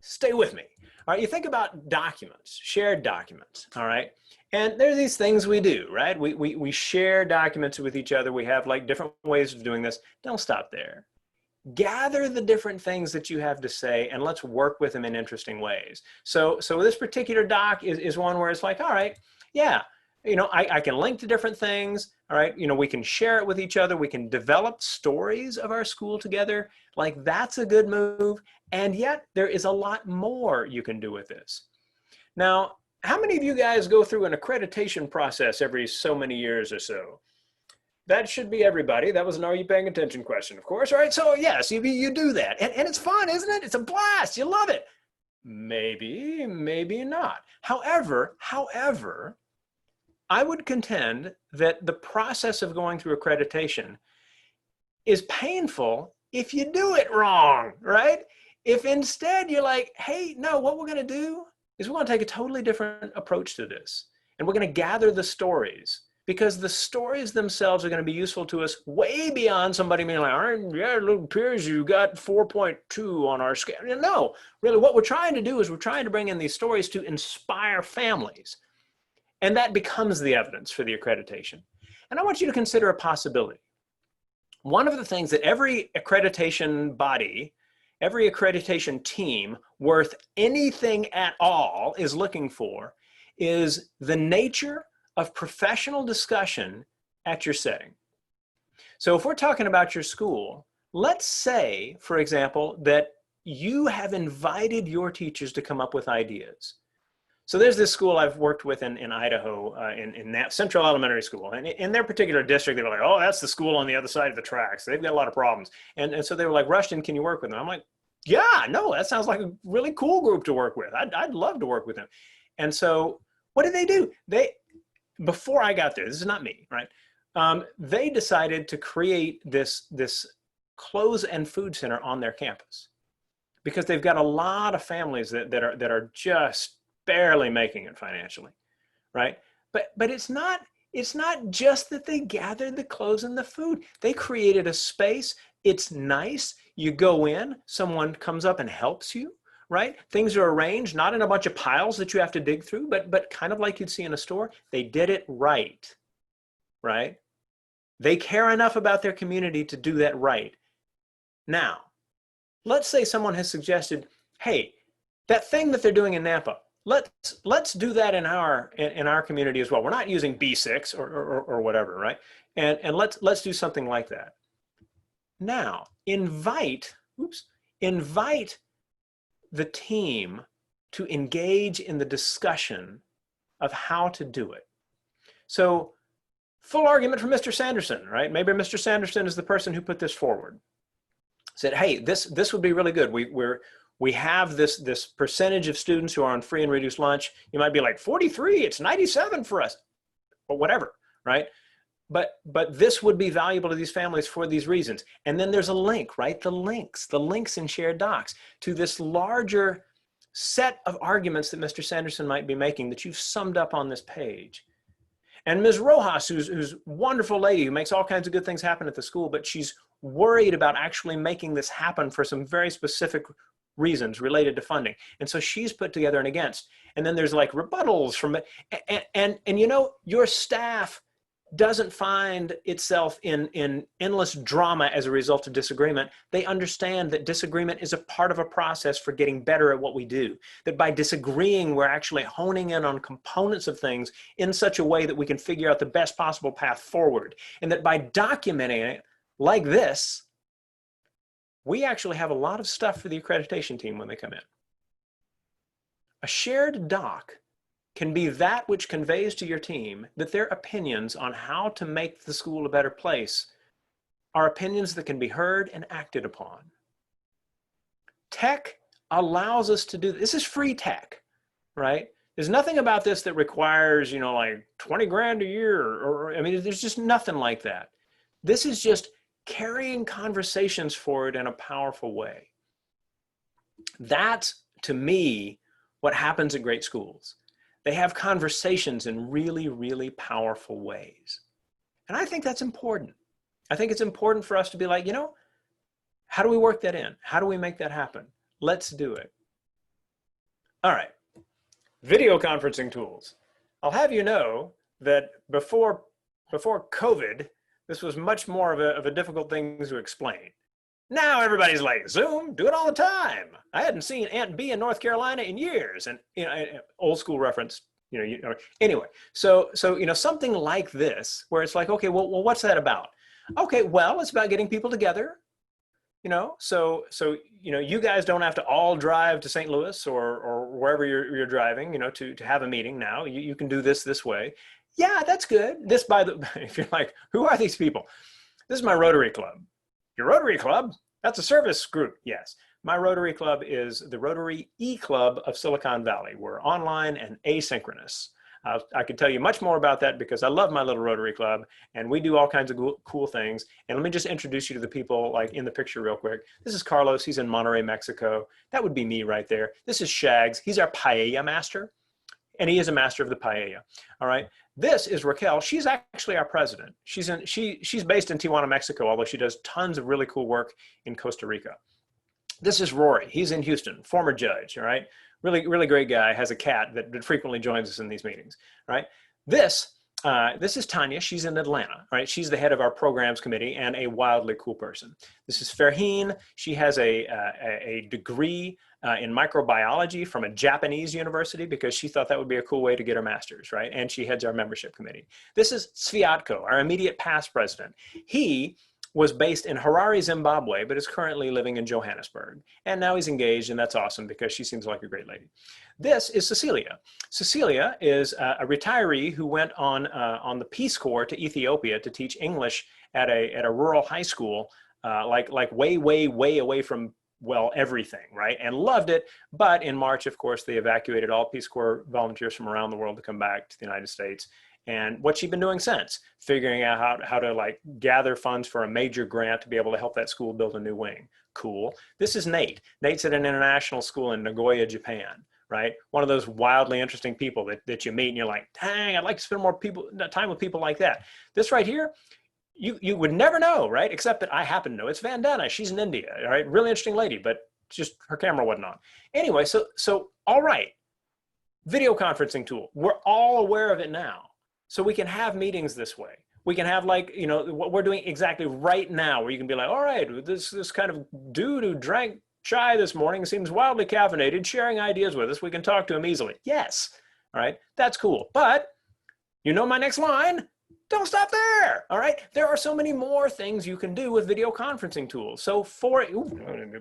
Stay with me. All right, you think about documents, shared documents, all right? And there are these things we do, right? We share documents with each other. We have like different ways of doing this. Don't stop there. Gather the different things that you have to say and let's work with them in interesting ways. So this particular doc is one where it's like, all right, yeah, I can link to different things. All right, we can share it with each other. We can develop stories of our school together. Like that's a good move. And yet there is a lot more you can do with this. Now, how many of you guys go through an accreditation process every so many years or so? That should be everybody. That was an "Are you paying attention?" question, of course. All right, so yes, you do that. And it's fun, isn't it? It's a blast. You love it. Maybe, maybe not. However, I would contend that the process of going through accreditation is painful if you do it wrong, right? If instead you're like, hey, no, what we're going to do is we're going to take a totally different approach to this. And we're going to gather the stories, because the stories themselves are going to be useful to us way beyond somebody being like, all right, yeah, it appears you got 4.2 on our scale. No, really what we're trying to do is we're trying to bring in these stories to inspire families. And that becomes the evidence for the accreditation. And I want you to consider a possibility. One of the things that every accreditation body, every accreditation team worth anything at all is looking for is the nature of professional discussion at your setting. So if we're talking about your school, let's say, for example, that you have invited your teachers to come up with ideas. So there's this school I've worked with in Idaho, in that Central Elementary School. And in their particular district, they were like, oh, that's the school on the other side of the tracks. They've got a lot of problems. And so they were like, Rushton, can you work with them? I'm like, yeah, no, that sounds like a really cool group to work with. I'd love to work with them. And so what did they do? Before I got there, this is not me, right? They decided to create this clothes and food center on their campus, because they've got a lot of families that are just barely making it financially, right? But it's not just that they gathered the clothes and the food. They created a space. It's nice. You go in, someone comes up and helps you, right? Things are arranged, not in a bunch of piles that you have to dig through, but kind of like you'd see in a store. They did it right, right? They care enough about their community to do that right. Now, let's say someone has suggested, hey, that thing that they're doing in Napa, let's do that in our community as well. We're not using B6 or whatever, right? And let's do something like that. Now, invite the team to engage in the discussion of how to do it. So, full argument for Mr. Sanderson, right? Maybe Mr. Sanderson is the person who put this forward. Said, hey, this would be really good. We have this percentage of students who are on free and reduced lunch. You might be like 43, it's 97 for us, or whatever, right? But this would be valuable to these families for these reasons. And then there's a link, right? The links in shared docs to this larger set of arguments that Mr. Sanderson might be making that you've summed up on this page. And Ms. Rojas, who's a wonderful lady who makes all kinds of good things happen at the school, but she's worried about actually making this happen for some very specific reasons related to funding. And so she's put together an against. And then there's like rebuttals from it. And you know, your staff doesn't find itself in endless drama as a result of disagreement. They understand that disagreement is a part of a process for getting better at what we do. That by disagreeing, we're actually honing in on components of things in such a way that we can figure out the best possible path forward. And that by documenting it like this, we actually have a lot of stuff for the accreditation team when they come in. A shared doc can be that which conveys to your team that their opinions on how to make the school a better place are opinions that can be heard and acted upon. Tech allows us to do this. This is free tech, right? There's nothing about this that requires, you know, like 20 grand a year, or I mean, there's just nothing like that. This is just carrying conversations forward in a powerful way. That's, to me, what happens at great schools. They have conversations in really, really powerful ways. And I think that's important. I think it's important for us to be like, you know, how do we work that in? How do we make that happen? Let's do it. All right, video conferencing tools. I'll have you know that before COVID, this was much more of a difficult thing to explain. Now everybody's like, Zoom, do it all the time. I hadn't seen Aunt B in North Carolina in years. And, you know, old school reference, anyway. So, you know, something like this, where it's like, okay, well, what's that about? Okay, well, it's about getting people together, you know, so, you know, you guys don't have to all drive to St. Louis or wherever you're driving, you know, to have a meeting now. You can do this way. Yeah, that's good. This, if you're like, who are these people? This is my Rotary Club. Your Rotary Club? That's a service group. Yes. My Rotary Club is the Rotary E-Club of Silicon Valley. We're online and asynchronous. I could tell you much more about that because I love my little Rotary Club and we do all kinds of cool things. And let me just introduce you to the people like in the picture real quick. This is Carlos. He's in Monterrey, Mexico. That would be me right there. This is Shags. He's our paella master. And he is a master of the paella. All right. This is Raquel. She's actually our president. She's based in Tijuana, Mexico, although she does tons of really cool work in Costa Rica. This is Rory. He's in Houston, former judge. All right. Really, really great guy. Has a cat that frequently joins us in these meetings. All right. This is Tanya. She's in Atlanta. Right. She's the head of our programs committee and a wildly cool person. This is Farheen. She has a degree in microbiology from a Japanese university because she thought that would be a cool way to get her master's, right? And she heads our membership committee. This is Sviatko, our immediate past president. He was based in Harare, Zimbabwe, but is currently living in Johannesburg. And now he's engaged, and that's awesome because she seems like a great lady. This is Cecilia. Cecilia is a retiree who went on the Peace Corps to Ethiopia to teach English at a rural high school, like way, way, way away from, well, everything, right? And loved it. But in March, of course, they evacuated all Peace Corps volunteers from around the world to come back to the United States. And what's she been doing since? Figuring out how to like gather funds for a major grant to be able to help that school build a new wing. Cool. This is Nate. Nate's at an international school in Nagoya, Japan, right? One of those wildly interesting people that you meet and you're like, dang, I'd like to spend more time with people like that. This right here, you would never know, right? Except that I happen to know. It's Vandana. She's in India, all right? Really interesting lady, but just her camera wasn't on. Anyway, so all right. Video conferencing tool. We're all aware of it now. So we can have meetings this way. We can have like, you know, what we're doing exactly right now, where you can be like, all right, this kind of dude who drank chai this morning seems wildly caffeinated, sharing ideas with us. We can talk to him easily. Yes. All right. That's cool. But you know my next line, don't stop there. All right. There are so many more things you can do with video conferencing tools. So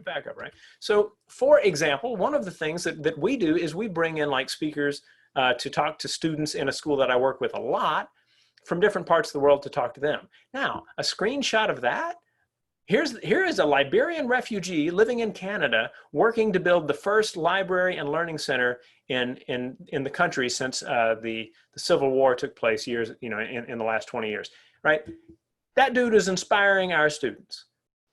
back up, right? So for example, one of the things that we do is we bring in like speakers to talk to students in a school that I work with a lot from different parts of the world to talk to them. Now, a screenshot of that, here is a Liberian refugee living in Canada working to build the first library and learning center in the country since the Civil War took place years, you know, in the last 20 years, right? That dude is inspiring our students.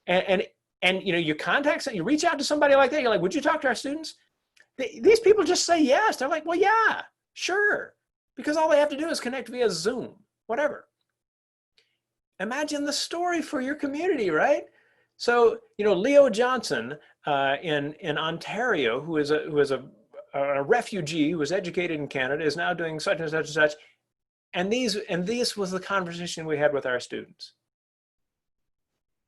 And you know, you reach out to somebody like that, you're like, would you talk to our students? These people just say yes. They're like, well, yeah, sure. Because all they have to do is connect via Zoom, whatever. Imagine the story for your community, right? So, you know, Leo Johnson in Ontario, who is a refugee who was educated in Canada, is now doing such and such and such. And this was the conversation we had with our students.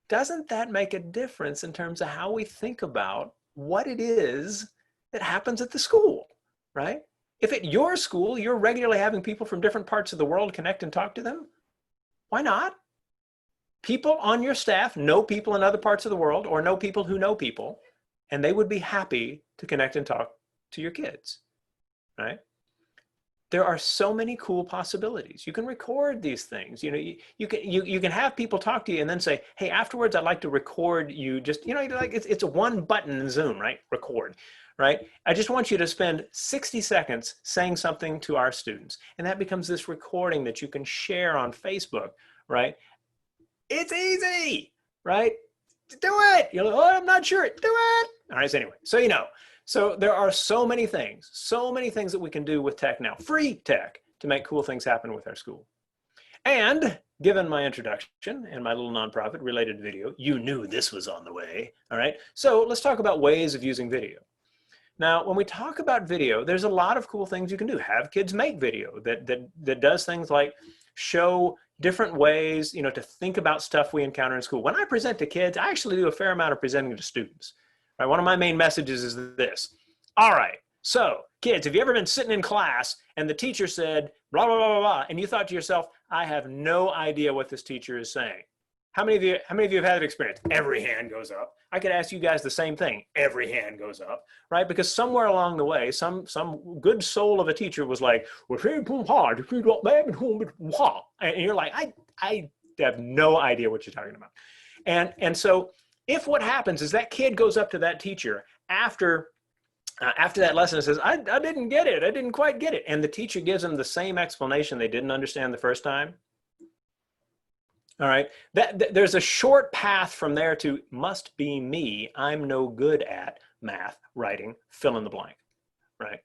Doesn't that make a difference in terms of how we think about what it is that happens at the school, right? If at your school, you're regularly having people from different parts of the world connect and talk to them, why not? People on your staff know people in other parts of the world or know people who know people, and they would be happy to connect and talk to your kids, right? There are so many cool possibilities. You can record these things. You know, you can have people talk to you and then say, hey, afterwards, I'd like to record you. Just, you know, like it's a one button in Zoom, right? Record, right? I just want you to spend 60 seconds saying something to our students. And that becomes this recording that you can share on Facebook, right? It's easy, right? Do it. You're like, oh, I'm not sure. Do it. All right. So anyway, so you know, so there are so many things that we can do with tech now, free tech, to make cool things happen with our school. And given my introduction and my little nonprofit related video, you knew this was on the way. All right. So let's talk about ways of using video. Now, when we talk about video, there's a lot of cool things you can do. Have kids make video that does things like show different ways, you know, to think about stuff we encounter in school. When I present to kids, I actually do a fair amount of presenting to students. Right? One of my main messages is this. All right, so kids, have you ever been sitting in class and the teacher said, blah, blah, blah, blah, blah, and you thought to yourself, I have no idea what this teacher is saying? How many of you have had that experience? Every hand goes up. I could ask you guys the same thing. Every hand goes up, right? Because somewhere along the way, some good soul of a teacher was like, and you're like, I have no idea what you're talking about. And so if what happens is that kid goes up to that teacher after that lesson and says, I didn't get it. I didn't quite get it. And the teacher gives them the same explanation they didn't understand the first time. All right, there's a short path from there to must be me. I'm no good at math, writing, fill in the blank, right?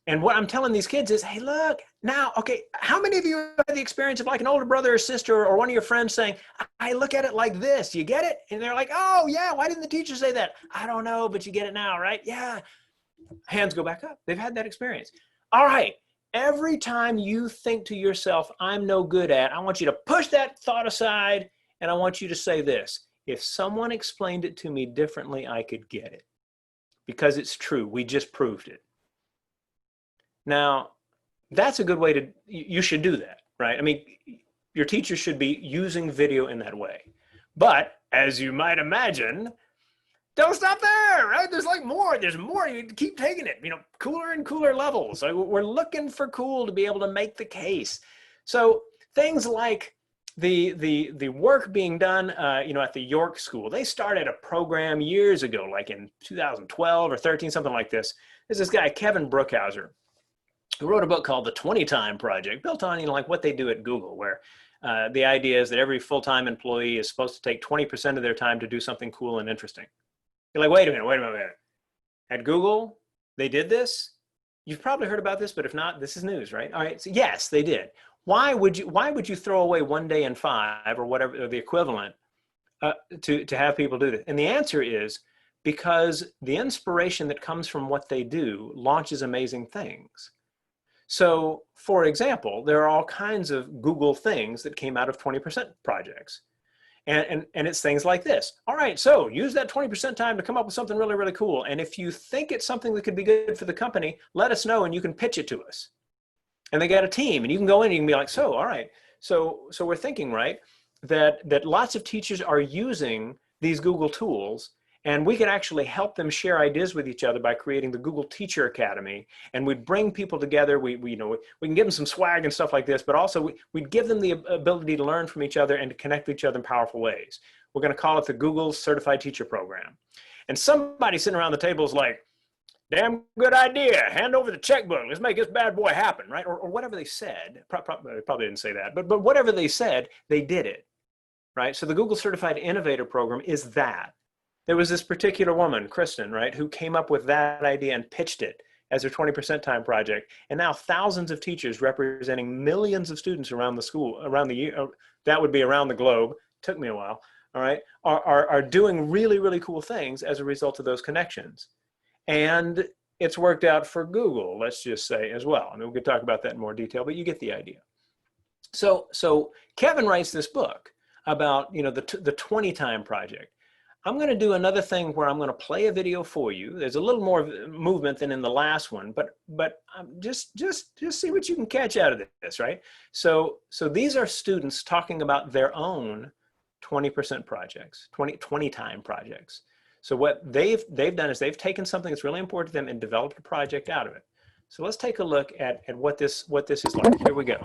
And what I'm telling these kids is, hey, look, now, okay, how many of you have had the experience of like an older brother or sister or one of your friends saying, I look at it like this, you get it? And they're like, oh yeah, why didn't the teacher say that? I don't know, but you get it now, right? Yeah, hands go back up. They've had that experience. All right. Every time you think to yourself, I'm no good at, I want you to push that thought aside and I want you to say this. If someone explained it to me differently, I could get it. Because it's true. We just proved it. Now, that's a good way to, you should do that, right? I mean, your teacher should be using video in that way. But as you might imagine, don't stop there, right? There's like more, there's more, you keep taking it, you know, cooler and cooler levels. So we're looking for cool to be able to make the case. So things like the work being done, you know, at the York School, they started a program years ago, like in 2012 or 13, something like this. There's this guy, Kevin Brookhauser, who wrote a book called The 20 Time Project, built on, like what they do at Google, where the idea is that every full-time employee is supposed to take 20% of their time to do something cool and interesting. You're like, wait a minute. At Google, they did this? You've probably heard about this, but if not, this is news, right? All right, so yes, they did. Why would you throw away 1 day in 5 or whatever, or the equivalent, to have people do this? And the answer is because the inspiration that comes from what they do launches amazing things. So, for example, there are all kinds of Google things that came out of 20% projects. And it's things like this. All right, so use that 20% time to come up with something really, really cool. And if you think it's something that could be good for the company, let us know and you can pitch it to us. And they got a team and you can go in and you can be like, so, all right. So we're thinking, right, that lots of teachers are using these Google tools, and we can actually help them share ideas with each other by creating the Google Teacher Academy. And we'd bring people together. We can give them some swag and stuff like this, but also we'd give them the ability to learn from each other and to connect with each other in powerful ways. We're going to call it the Google Certified Teacher Program. And somebody sitting around the table is like, damn good idea. Hand over the checkbook. Let's make this bad boy happen, right? Or whatever they said. Probably didn't say that, but whatever they said, they did it, right? So the Google Certified Innovator Program is that. There was this particular woman, Kristen, right, who came up with that idea and pitched it as her 20% time project. And now thousands of teachers representing millions of students around the school, around the year, that would be around the globe, took me a while, all right, are doing really, really cool things as a result of those connections. And it's worked out for Google, let's just say, as well. I mean, we could talk about that in more detail, but you get the idea. So Kevin writes this book about, the 20 time project. I'm going to do another thing where I'm going to play a video for you. There's a little more movement than in the last one, but just see what you can catch out of this, right? So these are students talking about their own 20% projects, 20 time projects. So what they've done is they've taken something that's really important to them and developed a project out of it. So let's take a look at what this is like. Here we go.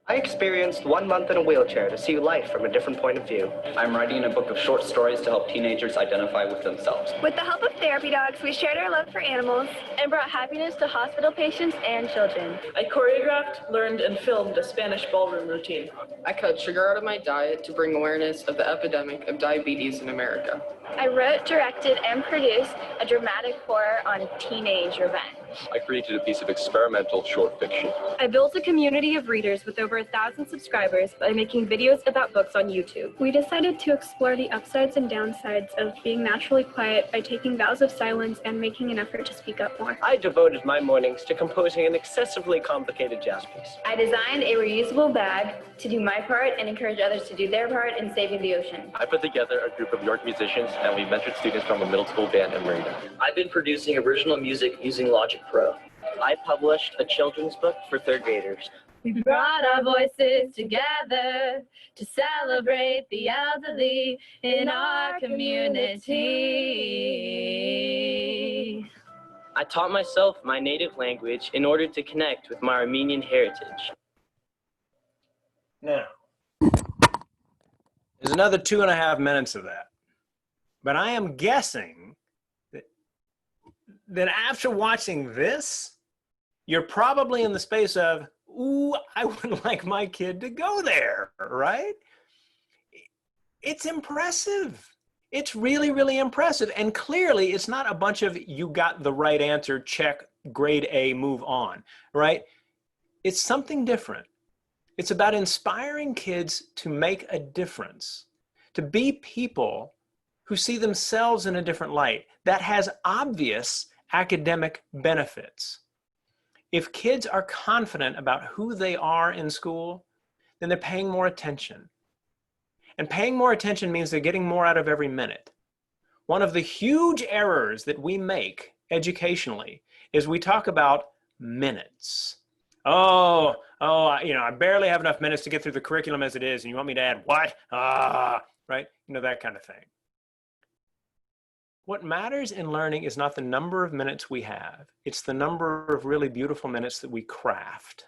I experienced 1 month in a wheelchair to see life from a different point of view. I'm writing a book of short stories to help teenagers identify with themselves. With the help of therapy dogs, we shared our love for animals and brought happiness to hospital patients and children. I choreographed, learned, and filmed a Spanish ballroom routine. I cut sugar out of my diet to bring awareness of the epidemic of diabetes in America. I wrote, directed, and produced a dramatic horror on teenage revenge. I created a piece of experimental short fiction. I built a community of readers with over 1,000 subscribers by making videos about books on YouTube. We decided to explore the upsides and downsides of being naturally quiet by taking vows of silence and making an effort to speak up more. I devoted my mornings to composing an excessively complicated jazz piece. I designed a reusable bag to do my part and encourage others to do their part in saving the ocean. I put together a group of York musicians, and we mentored students from a middle school band in Marina. I've been producing original music using Logic Pro. I published a children's book for 3rd graders. We brought our voices together to celebrate the elderly in our community. I taught myself my native language in order to connect with my Armenian heritage. Now, there's another 2.5 minutes of that. But I am guessing that after watching this, you're probably in the space of, ooh, I would like my kid to go there, right? It's impressive. It's really, really impressive. And clearly, it's not a bunch of you got the right answer, check, grade A, move on, right? It's something different. It's about inspiring kids to make a difference, to be people who see themselves in a different light that has obvious academic benefits. If kids are confident about who they are in school, then they're paying more attention. And paying more attention means they're getting more out of every minute. One of the huge errors that we make educationally is we talk about minutes. I barely have enough minutes to get through the curriculum as it is, and you want me to add what? Right? That kind of thing. What matters in learning is not the number of minutes we have. It's the number of really beautiful minutes that we craft.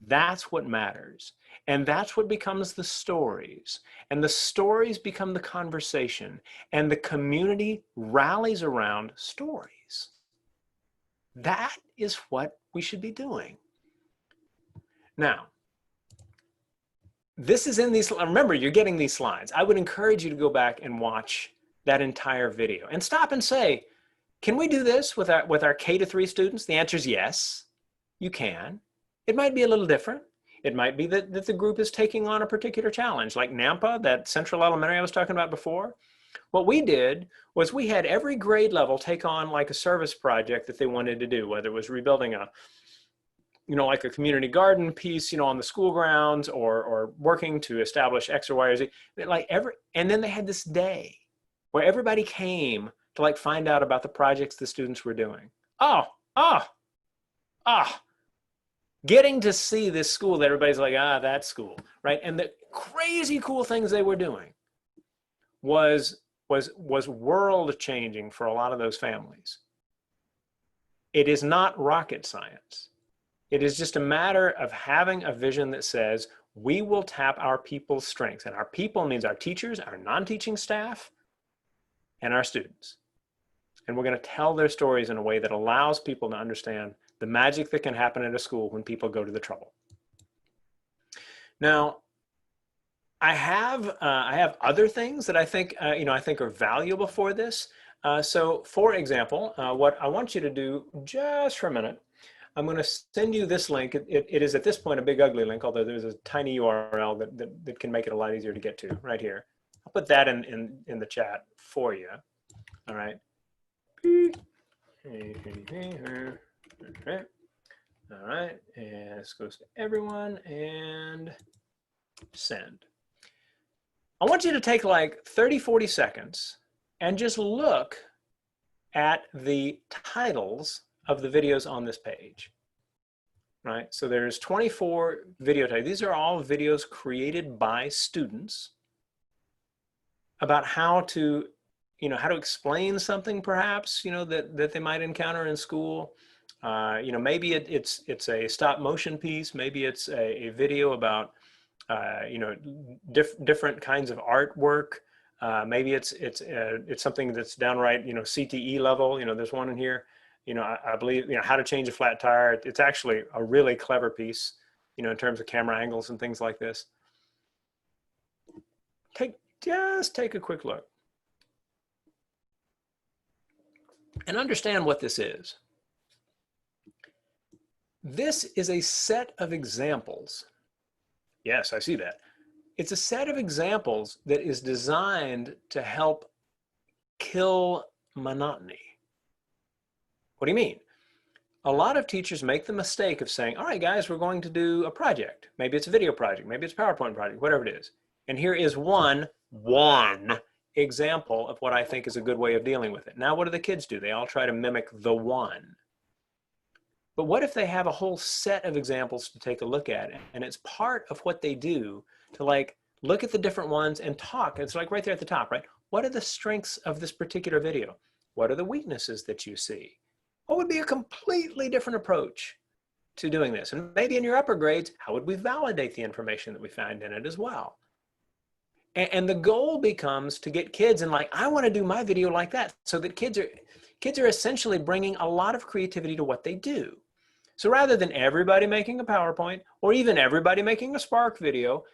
That's what matters. And that's what becomes the stories. And the stories become the conversation. And the community rallies around stories. That is what we should be doing. Now, this is in these, remember, you're getting these slides. I would encourage you to go back and watch that entire video and stop and say, can we do this with our K-3 students? The answer is yes, you can. It might be a little different. It might be that the group is taking on a particular challenge, like Nampa, that Central Elementary I was talking about before. What we did was we had every grade level take on like a service project that they wanted to do, whether it was rebuilding a, like a community garden piece, on the school grounds, or working to establish X or Y or Z. And then they had this day where everybody came to like find out about the projects the students were doing. Getting to see this school that everybody's like, that school, right? And the crazy cool things they were doing was world changing for a lot of those families. It is not rocket science. It is just a matter of having a vision that says, we will tap our people's strengths. And our people means our teachers, our non-teaching staff, and our students. And we're going to tell their stories in a way that allows people to understand the magic that can happen at a school when people go to the trouble. Now, I have other things that I think are valuable for this. So, for example, what I want you to do just for a minute, I'm going to send you this link. It is at this point a big ugly link, although there's a tiny URL that can make it a lot easier to get to right here. I'll put that in the chat for you. All right. All right, and this goes to everyone and send. I want you to take like 30, 40 seconds and just look at the titles of the videos on this page, right? So there's 24 video titles. These are all videos created by students about how to explain something perhaps, that they might encounter in school. Maybe it's a stop motion piece. Maybe it's a video about, different kinds of artwork. Maybe it's something that's downright, CTE level. There's one in here, I believe, how to change a flat tire. It's actually a really clever piece, in terms of camera angles and things like this. Just take a quick look and understand what this is. This is a set of examples. Yes, I see that. It's a set of examples that is designed to help kill monotony. What do you mean? A lot of teachers make the mistake of saying, all right, guys, we're going to do a project. Maybe it's a video project, maybe it's a PowerPoint project, whatever it is. And here is one example of what I think is a good way of dealing with it. Now, what do the kids do? They all try to mimic the one. But what if they have a whole set of examples to take a look at, and it's part of what they do to like look at the different ones and talk? It's like right there at the top, right? What are the strengths of this particular video? What are the weaknesses that you see? What would be a completely different approach to doing this? And maybe in your upper grades, how would we validate the information that we find in it as well? And the goal becomes to get kids and like, I want to do my video like that, so that kids are essentially bringing a lot of creativity to what they do. So rather than everybody making a PowerPoint or even everybody making a Spark video,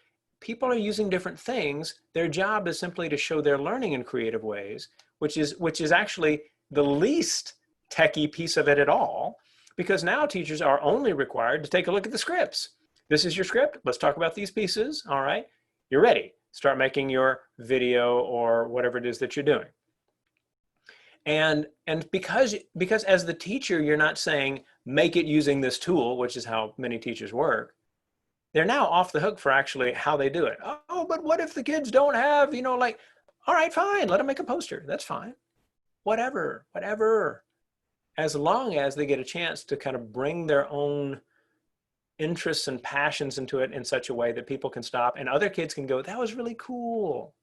people are using different things. Their job is simply to show their learning in creative ways, which is actually the least techie piece of it at all, because now teachers are only required to take a look at the scripts. This is your script. Let's talk about these pieces. All right, you're ready. Start making your video or whatever it is that you're doing. And because as the teacher, you're not saying, make it using this tool, which is how many teachers work, they're now off the hook for actually how they do it. Oh, but what if the kids don't have, all right, fine, let them make a poster. That's fine. Whatever. As long as they get a chance to kind of bring their own interests and passions into it in such a way that people can stop and other kids can go, that was really cool.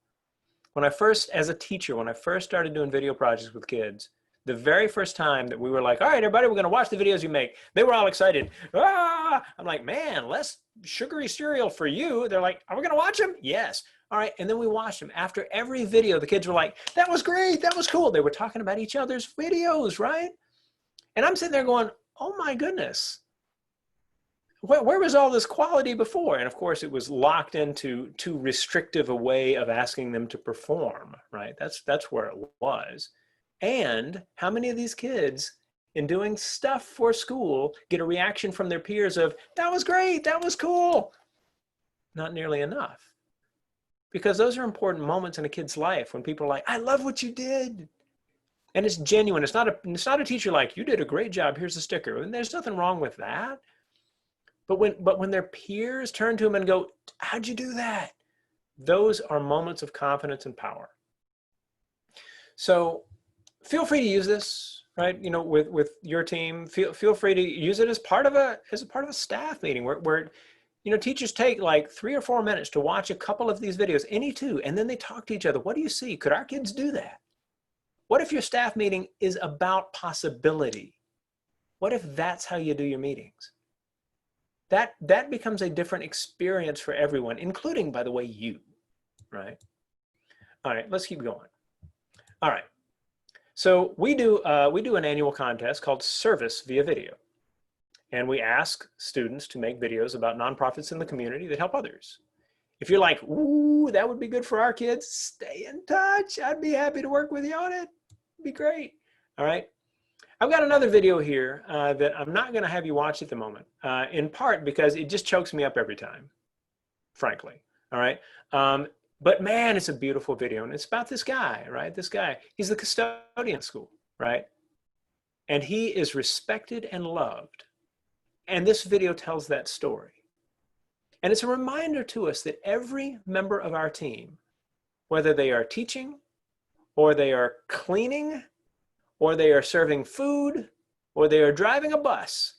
As a teacher, when I first started doing video projects with kids, The very first time that we were like, all right, everybody, we're going to watch the videos you make. They were all excited. Ah! I'm like, man, less sugary cereal for you. They're like, are we going to watch them? Yes. All right. And then we watched them. After every video, the kids were like, that was great. That was cool. They were talking about each other's videos, right? And I'm sitting there going, oh my goodness. Where was all this quality before? And of course, it was locked into too restrictive a way of asking them to perform, right? That's where it was. And how many of these kids in doing stuff for school get a reaction from their peers of, that was great, that was cool? Not nearly enough. Because those are important moments in a kid's life when people are like, I love what you did. And it's genuine. It's not a teacher like, you did a great job, here's a sticker. And there's nothing wrong with that. But when their peers turn to them and go, how'd you do that? Those are moments of confidence and power. So feel free to use this, right? You know, with your team. Feel free to use it as part of a staff meeting where you know, teachers take like 3 or 4 minutes to watch a couple of these videos, any two, and then they talk to each other. What do you see? Could our kids do that? What if your staff meeting is about possibility? What if that's how you do your meetings? That becomes a different experience for everyone, including, by the way, you, right? All right, let's keep going. All right. So we do an annual contest called Service via Video. And we ask students to make videos about nonprofits in the community that help others. If you're like, ooh, that would be good for our kids, stay in touch. I'd be happy to work with you on it. It'd be great. All right. I've got another video here that I'm not going to have you watch at the moment, in part because it just chokes me up every time, frankly. All right. But man, it's a beautiful video, and it's about this guy, right? This guy, he's the custodian at school, right? And he is respected and loved. And this video tells that story. And it's a reminder to us that every member of our team, whether they are teaching, or they are cleaning, or they are serving food, or they are driving a bus,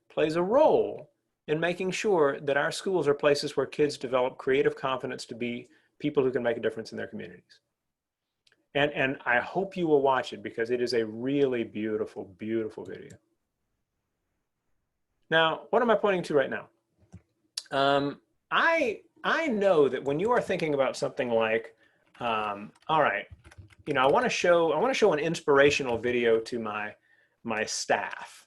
plays a role in making sure that our schools are places where kids develop creative confidence to be people who can make a difference in their communities. And I hope you will watch it because it is a really beautiful, beautiful video. Now, what am I pointing to right now? I know that when you are thinking about something like, all right, you know, I want to show an inspirational video to my staff.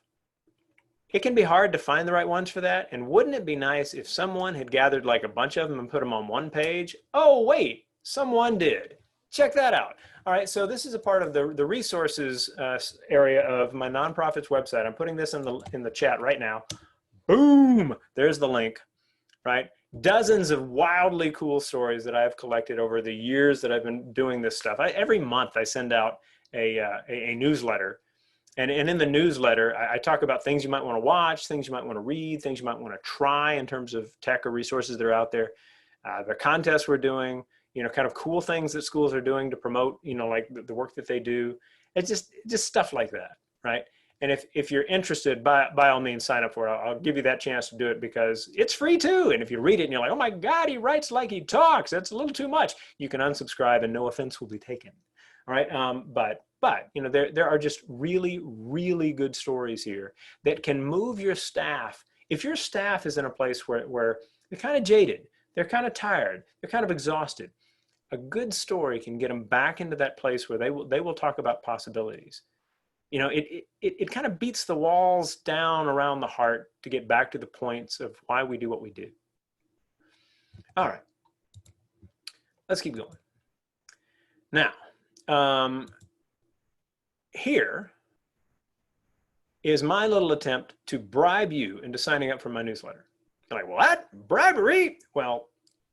It can be hard to find the right ones for that. And wouldn't it be nice if someone had gathered like a bunch of them and put them on one page? Oh, wait, someone did. Check that out. All right, so this is a part of the resources area of my nonprofit's website. I'm putting this in the chat right now. Boom, there's the link, right? Dozens of wildly cool stories that I've collected over the years that I've been doing this stuff. Every month I send out a newsletter. And in the newsletter, I talk about things you might want to watch, things you might want to read, things you might want to try in terms of tech or resources that are out there, the contests we're doing, you know, kind of cool things that schools are doing to promote, you know, like the work that they do. It's just stuff like that, right? And if you're interested, by all means, sign up for it. I'll give you that chance to do it because it's free too. And if you read it and you're like, oh my God, he writes like he talks, that's a little too much, you can unsubscribe and no offense will be taken. All right, but you know, there are just really, really good stories here that can move your staff. If your staff is in a place where they're kind of jaded, they're kind of tired, they're kind of exhausted, a good story can get them back into that place where they will talk about possibilities. You know, it kind of beats the walls down around the heart to get back to the points of why we do what we do. All right, let's keep going. Now, here is my little attempt to bribe you into signing up for my newsletter. You're like, what? Bribery? Well,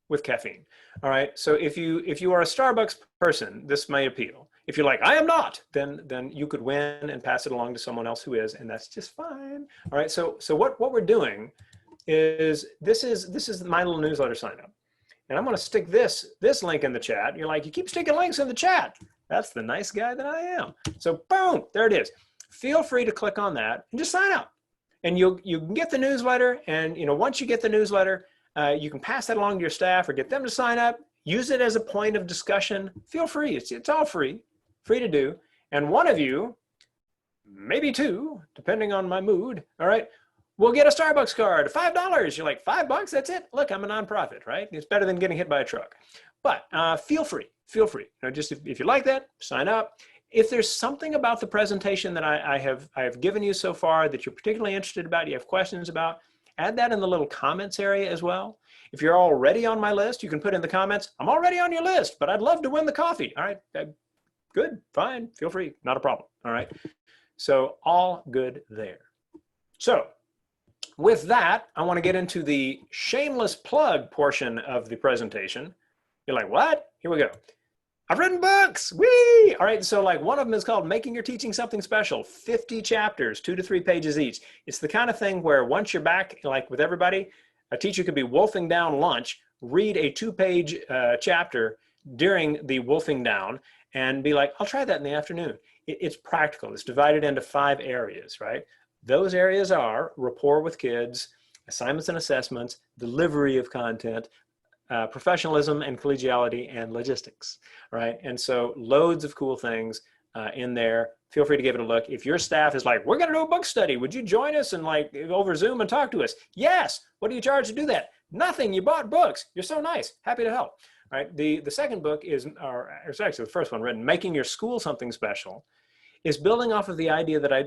with caffeine. All right. So if you are a Starbucks person, this may appeal. If you're like, I am not, then you could win and pass it along to someone else who is, and that's just fine. All right. So what we're doing is this is my little newsletter sign up. And I'm going to stick this link in the chat. You're like, you keep sticking links in the chat. That's the nice guy that I am. So boom, there it is. Feel free to click on that and just sign up. And you can get the newsletter. And you know, once you get the newsletter, you can pass that along to your staff or get them to sign up. Use it as a point of discussion. Feel free. It's all free to do. And one of you maybe 2, depending on my mood. All right. We'll get a Starbucks card, $5. You're like, $5? That's it? Look, I'm a nonprofit, right? It's better than getting hit by a truck. But feel free. Just if you like that, sign up. If there's something about the presentation that I have given you so far that you're particularly interested about, you have questions about, add that in the little comments area as well. If you're already on my list, you can put in the comments, I'm already on your list, but I'd love to win the coffee. All right, good, fine, feel free, not a problem. All right, so all good there. So with that, I want to get into the shameless plug portion of the presentation. You're like, what? Here we go. I've written books, whee! All right, so like one of them is called Making Your Teaching Something Special, 50 chapters, 2 to 3 pages each. It's the kind of thing where once you're back, like with everybody, a teacher could be wolfing down lunch, read a 2-page chapter during the wolfing down and be like, I'll try that in the afternoon. It's practical, it's divided into 5 areas, right? Those areas are rapport with kids, assignments and assessments, delivery of content, professionalism and collegiality, and logistics, right? And so loads of cool things in there. Feel free to give it a look. If your staff is like, we're gonna do a book study, would you join us and like over Zoom and talk to us? Yes. What do you charge to do that? Nothing. You bought books. You're so nice. Happy to help. All right. The second book is, or it's actually the first one written, Making Your School Something Special, is building off of the idea that I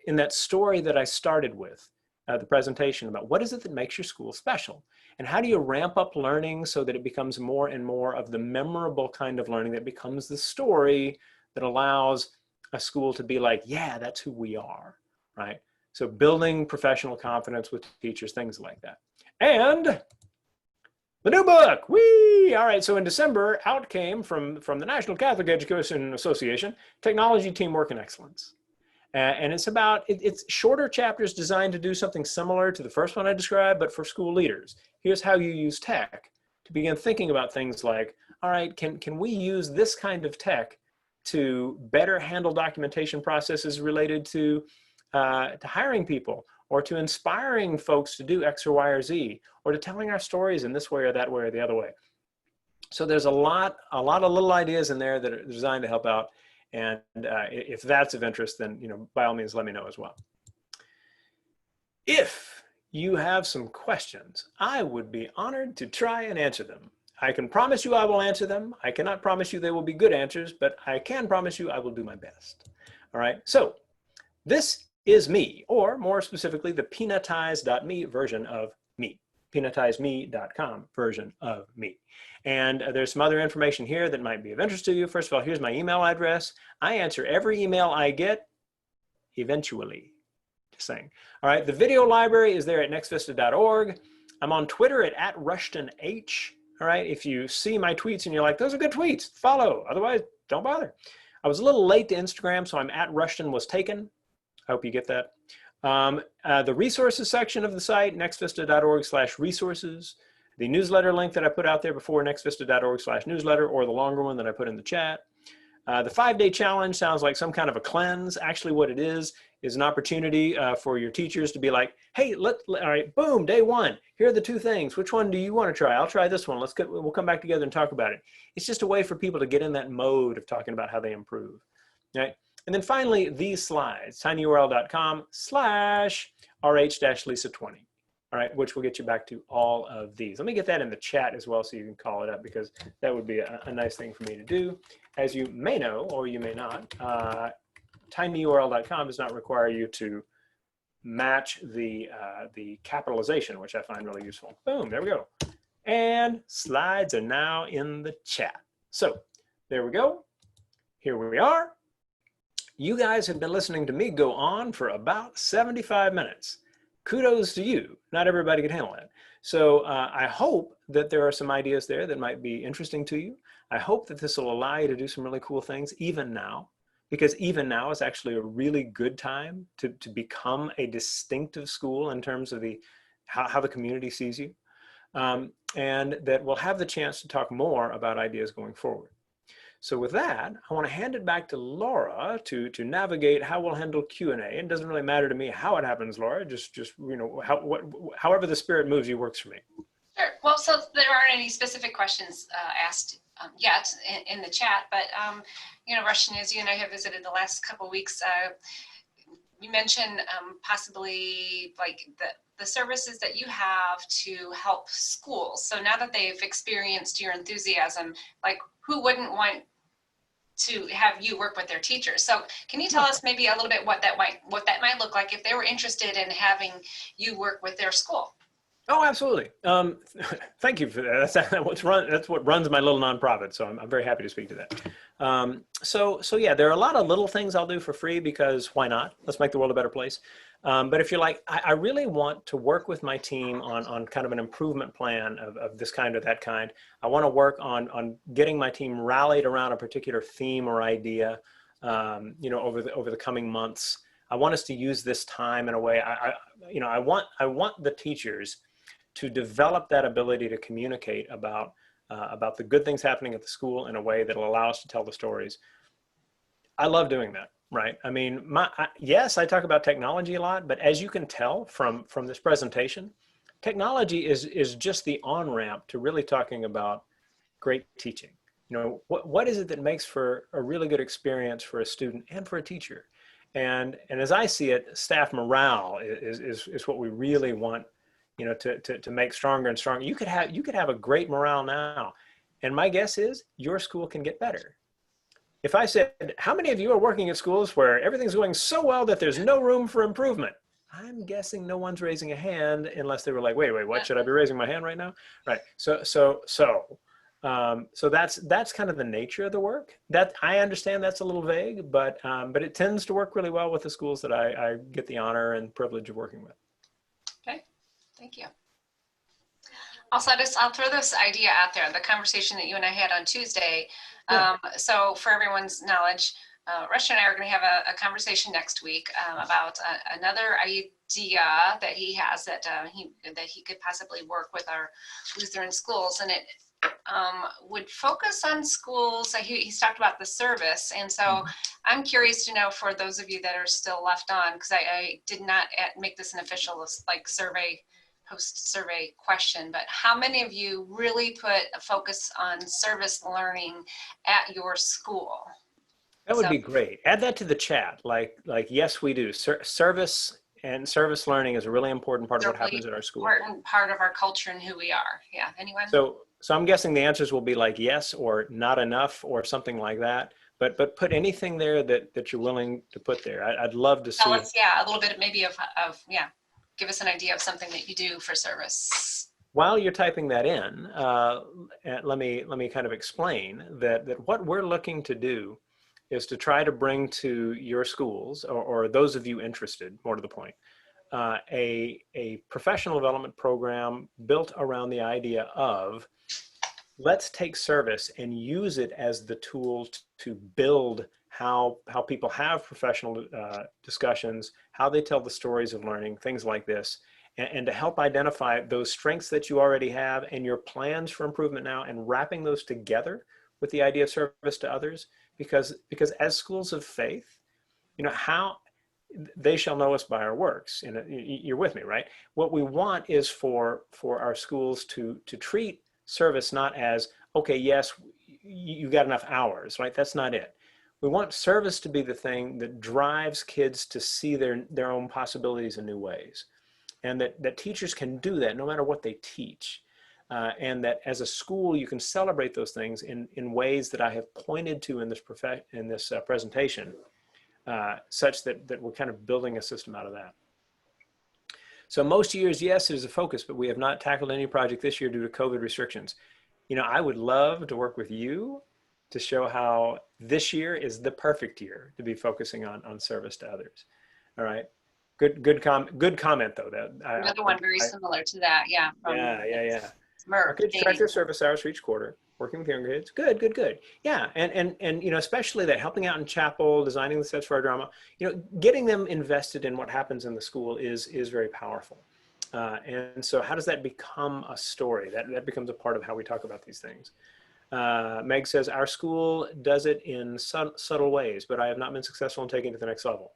in that story that I started with, the presentation about what is it that makes your school special? And how do you ramp up learning so that it becomes more and more of the memorable kind of learning that becomes the story that allows a school to be like, yeah, that's who we are, right? So building professional confidence with teachers, things like that. And the new book, whee! All right, so in December, out came from the National Catholic Education Association, Technology, Teamwork, and Excellence. And it's about, it's shorter chapters designed to do something similar to the first one I described, but for school leaders. Here's how you use tech to begin thinking about things like, all right, can we use this kind of tech to better handle documentation processes related to hiring people, or to inspiring folks to do X or Y or Z, or to telling our stories in this way or that way or the other way. So there's a lot of little ideas in there that are designed to help out. And if that's of interest, then by all means, let me know as well. If you have some questions, I would be honored to try and answer them. I can promise you I will answer them. I cannot promise you they will be good answers, but I can promise you I will do my best. All right, so this is me, or more specifically, the peanutize.me version of me, peanutizeme.com version of me. And there's some other information here that might be of interest to you. First of all, here's my email address. I answer every email I get eventually. Just saying. All right, the video library is there at nextvista.org. I'm on Twitter at RushtonH. All right, if you see my tweets and you're like, those are good tweets, follow. Otherwise, don't bother. I was a little late to Instagram, so I'm at Rushton was taken. I hope you get that. The resources section of the site, nextvista.org/resources. The newsletter link that I put out there before, nextvista.org/newsletter, or the longer one that I put in the chat. The 5-day challenge sounds like some kind of a cleanse. Actually, what it is an opportunity for your teachers to be like, hey, all right, boom, day 1. Here are the 2 things. Which one do you want to try? I'll try this one. We'll come back together and talk about it. It's just a way for people to get in that mode of talking about how they improve. All right? And then finally, these slides, tinyurl.com/rh-lesa20. All right, which will get you back to all of these. Let me get that in the chat as well so you can call it up, because that would be a nice thing for me to do. As you may know, or you may not, tinyurl.com does not require you to match the capitalization, which I find really useful. Boom, there we go. And slides are now in the chat. So there we go. Here we are. You guys have been listening to me go on for about 75 minutes. Kudos to you. Not everybody can handle it. So I hope that there are some ideas there that might be interesting to you. I hope that this will allow you to do some really cool things even now, because even now is actually a really good time to become a distinctive school in terms of how the community sees you. And that we'll have the chance to talk more about ideas going forward. So with that, I want to hand it back to Laura to navigate how we'll handle Q&A. It doesn't really matter to me how it happens, Laura. Just however the spirit moves you works for me. Sure. Well, so there aren't any specific questions asked yet in the chat, but Rushton, as you and I have visited the last couple of weeks, you mentioned possibly like the services that you have to help schools. So now that they've experienced your enthusiasm, like who wouldn't want to have you work with their teachers? So can you tell us maybe a little bit what that might look like if they were interested in having you work with their school? Oh, absolutely. Thank you for that. That's what runs my little nonprofit. So I'm very happy to speak to that. So yeah, there are a lot of little things I'll do for free because why not? Let's make the world a better place. But if you're like, I really want to work with my team on kind of an improvement plan of this kind or that kind. I want to work on getting my team rallied around a particular theme or idea, over the coming months. I want us to use this time in a way. I want the teachers to develop that ability to communicate about the good things happening at the school in a way that will allow us to tell the stories. I love doing that, right? I mean, yes, I talk about technology a lot, but as you can tell from this presentation, technology is just the on-ramp to really talking about great teaching. What is it that makes for a really good experience for a student and for a teacher? And as I see it, staff morale is what we really want, to make stronger and stronger. You could have a great morale now, and my guess is your school can get better. If I said, how many of you are working at schools where everything's going so well that there's no room for improvement? I'm guessing no one's raising a hand unless they were like, wait, what, should I be raising my hand right now? Right. So that's kind of the nature of the work. That I understand that's a little vague, but it tends to work really well with the schools that I get the honor and privilege of working with. Okay, thank you. Also, I'll throw this idea out there, the conversation that you and I had on Tuesday. Yeah. So for everyone's knowledge, Rushton and I are going to have a conversation next week about another idea that he has that he could possibly work with our Lutheran schools, and it would focus on schools. He's talked about the service, and so I'm curious to know, for those of you that are still left on, because I did not make this an official post-survey question, but how many of you really put a focus on service learning at your school? That would be great. Add that to the chat. Like yes, we do. Service and service learning is a really important part of what happens at our school. Important part of our culture and who we are. Yeah. Anyone? So I'm guessing the answers will be like yes or not enough or something like that. But put anything there that you're willing to put there. I'd love to see. Tell us, a little bit maybe of give us an idea of something that you do for service. While you're typing that in, let me kind of explain that what we're looking to do is to try to bring to your schools, or those of you interested, more to the point, a professional development program built around the idea of, let's take service and use it as the tool to build how people have professional discussions, how they tell the stories of learning, things like this, and to help identify those strengths that you already have and your plans for improvement now, and wrapping those together with the idea of service to others. Because as schools of faith, how they shall know us by our works. And you're with me, right? What we want is for our schools to treat service not as, okay, yes, you got enough hours, right? That's not it. We want service to be the thing that drives kids to see their own possibilities in new ways. And that teachers can do that no matter what they teach. And that as a school, you can celebrate those things in ways that I have pointed to in this presentation, such that we're kind of building a system out of that. So most years, yes, it is a focus, but we have not tackled any project this year due to COVID restrictions. I would love to work with you to show how this year is the perfect year to be focusing on service to others. All right. Good comment though. Another one very similar to that. Yeah. Yeah. Our kids track their service hours for each quarter, working with younger kids. Good. Yeah, and especially that helping out in chapel, designing the sets for our drama, getting them invested in what happens in the school is very powerful. And so how does that become a story? That becomes a part of how we talk about these things. Meg says, our school does it in subtle ways, but I have not been successful in taking it to the next level.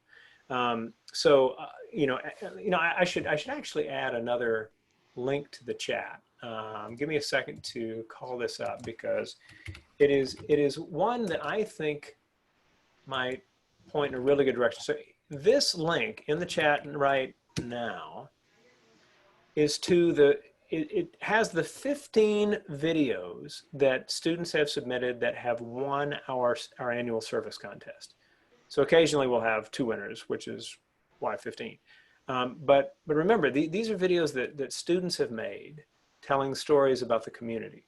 I should actually add another link to the chat. Give me a second to call this up, because it is one that I think might point in a really good direction. So this link in the chat right now is to the, it has the 15 videos that students have submitted that have won our annual service contest. So occasionally we'll have 2 winners, which is why 15. But remember, these are videos that students have made telling stories about the community.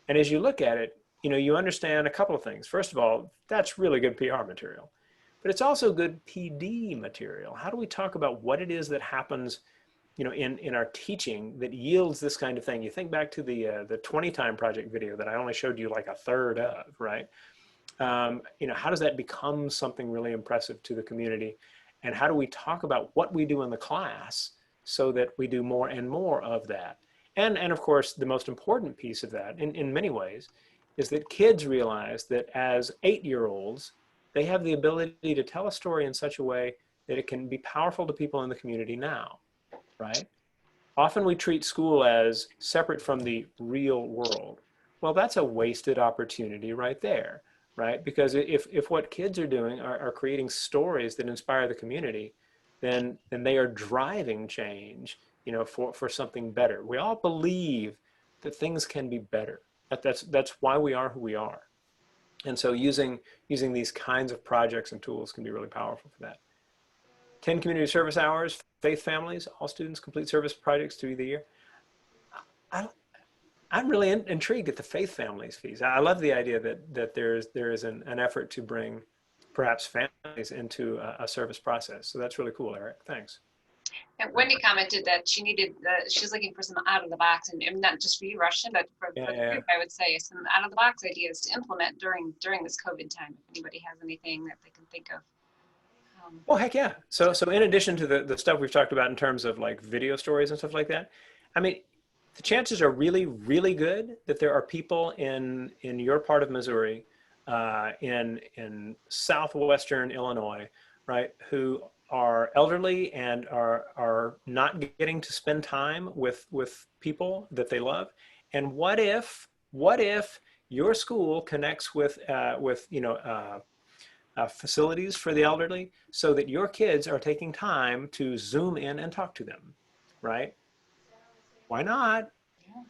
And as you look at it, you know, you understand a couple of things. First of all, that's really good PR material, but it's also good PD material. How do we talk about what it is that happens, you know, in our teaching that yields this kind of thing? You think back to the 20 time project video that I only showed you like a third of, right? You know, how does that become something really impressive to the community? And how do we talk about what we do in the class so that we do more and more of that? And of course, the most important piece of that in many ways is that kids realize that as 8-year-olds, they have the ability to tell a story in such a way that it can be powerful to people in the community now, right? Often we treat school as separate from the real world. Well, that's a wasted opportunity right there, right? Because if what kids are doing are creating stories that inspire the community, then they are driving change, you know, for something better. We all believe that things can be better. That's why we are who we are. And so using these kinds of projects and tools can be really powerful for that. 10 community service hours, faith families, all students complete service projects through the year. I'm really intrigued at the faith families piece. I love the idea that there is an effort to bring perhaps families into a service process. So that's really cool, Eric. Thanks. And Wendy commented that she needed, she's looking for some out of the box, and not just for you, Rushton, but for the group, I would say some out of the box ideas to implement during this COVID time. If anybody has anything that they can think of. Well, heck yeah. So in addition to the stuff we've talked about in terms of like video stories and stuff like that, I mean, the chances are really, really good that there are people in your part of Missouri, in southwestern Illinois, right, who are elderly and are not getting to spend time with people that they love. And what if your school connects with you know, facilities for the elderly so that your kids are taking time to Zoom in and talk to them, right? Why not?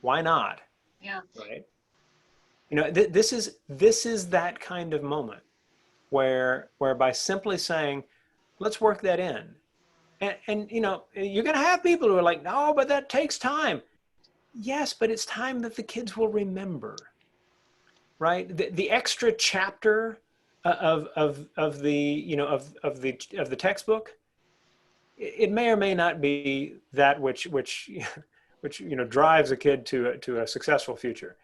Why not? Yeah. Right. You know, this is that kind of moment where by simply saying, let's work that in. And you know, you're going to have people who are like, no, but that takes time. Yes, but it's time that the kids will remember, right? The extra chapter of the, you know, of the textbook, it may or may not be that which you know, drives a kid to a successful future.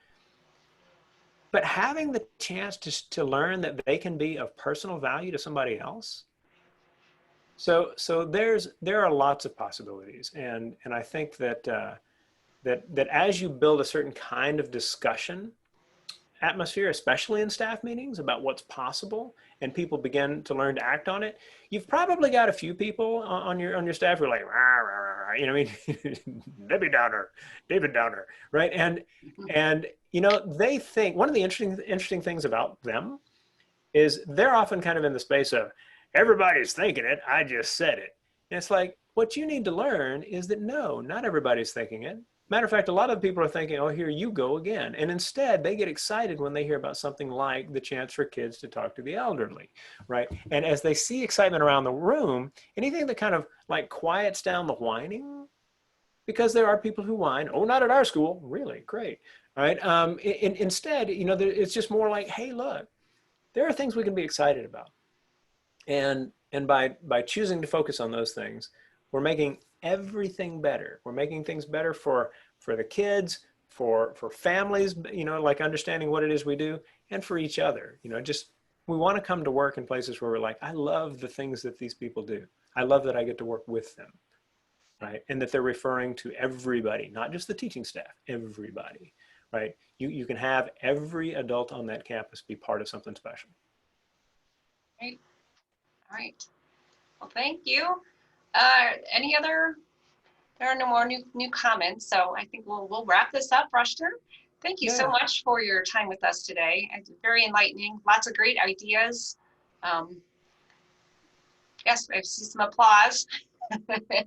But having the chance to learn that they can be of personal value to somebody else. So there are lots of possibilities, and I think that that as you build a certain kind of discussion atmosphere, especially in staff meetings, about what's possible, and people begin to learn to act on it, you've probably got a few people on your staff who are like, rah, rah, rah, you know, I mean, David Downer, right? And you know, they think one of the interesting things about them is they're often kind of in the space of everybody's thinking it, I just said it. And it's like, what you need to learn is that no, not everybody's thinking it. Matter of fact, a lot of people are thinking, oh, here you go again. And instead, they get excited when they hear about something like the chance for kids to talk to the elderly, right? And as they see excitement around the room, anything that kind of like quiets down the whining, because there are people who whine, oh, not at our school, really, great, right? Instead, you know, it's just more like, hey, look, there are things we can be excited about. And by choosing to focus on those things, we're making everything better. We're making things better for the kids, for families, you know, like understanding what it is we do, and for each other. You know, just we want to come to work in places where we're like, I love the things that these people do. I love that I get to work with them, right? And that they're referring to everybody, not just the teaching staff, everybody, right? You can have every adult on that campus be part of something special. Right. All right. Well, thank you. Any other? There are no more new comments, so I think we'll wrap this up. Rushton, thank you so much for your time with us today. It's very enlightening. Lots of great ideas. Yes, I see some applause.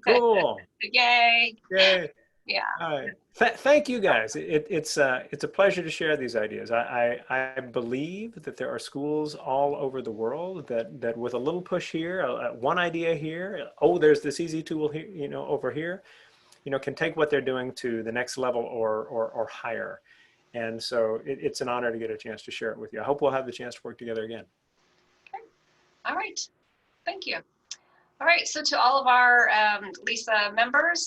Cool. Yay. Yay. Yeah. All right. Thank you guys. It's a pleasure to share these ideas. I believe that there are schools all over the world that with a little push here, one idea here, oh, there's this easy tool here, you know, over here, you know, can take what they're doing to the next level or higher. And so it's an honor to get a chance to share it with you. I hope we'll have the chance to work together again. Okay. All right. Thank you. All right, so to all of our LESA members,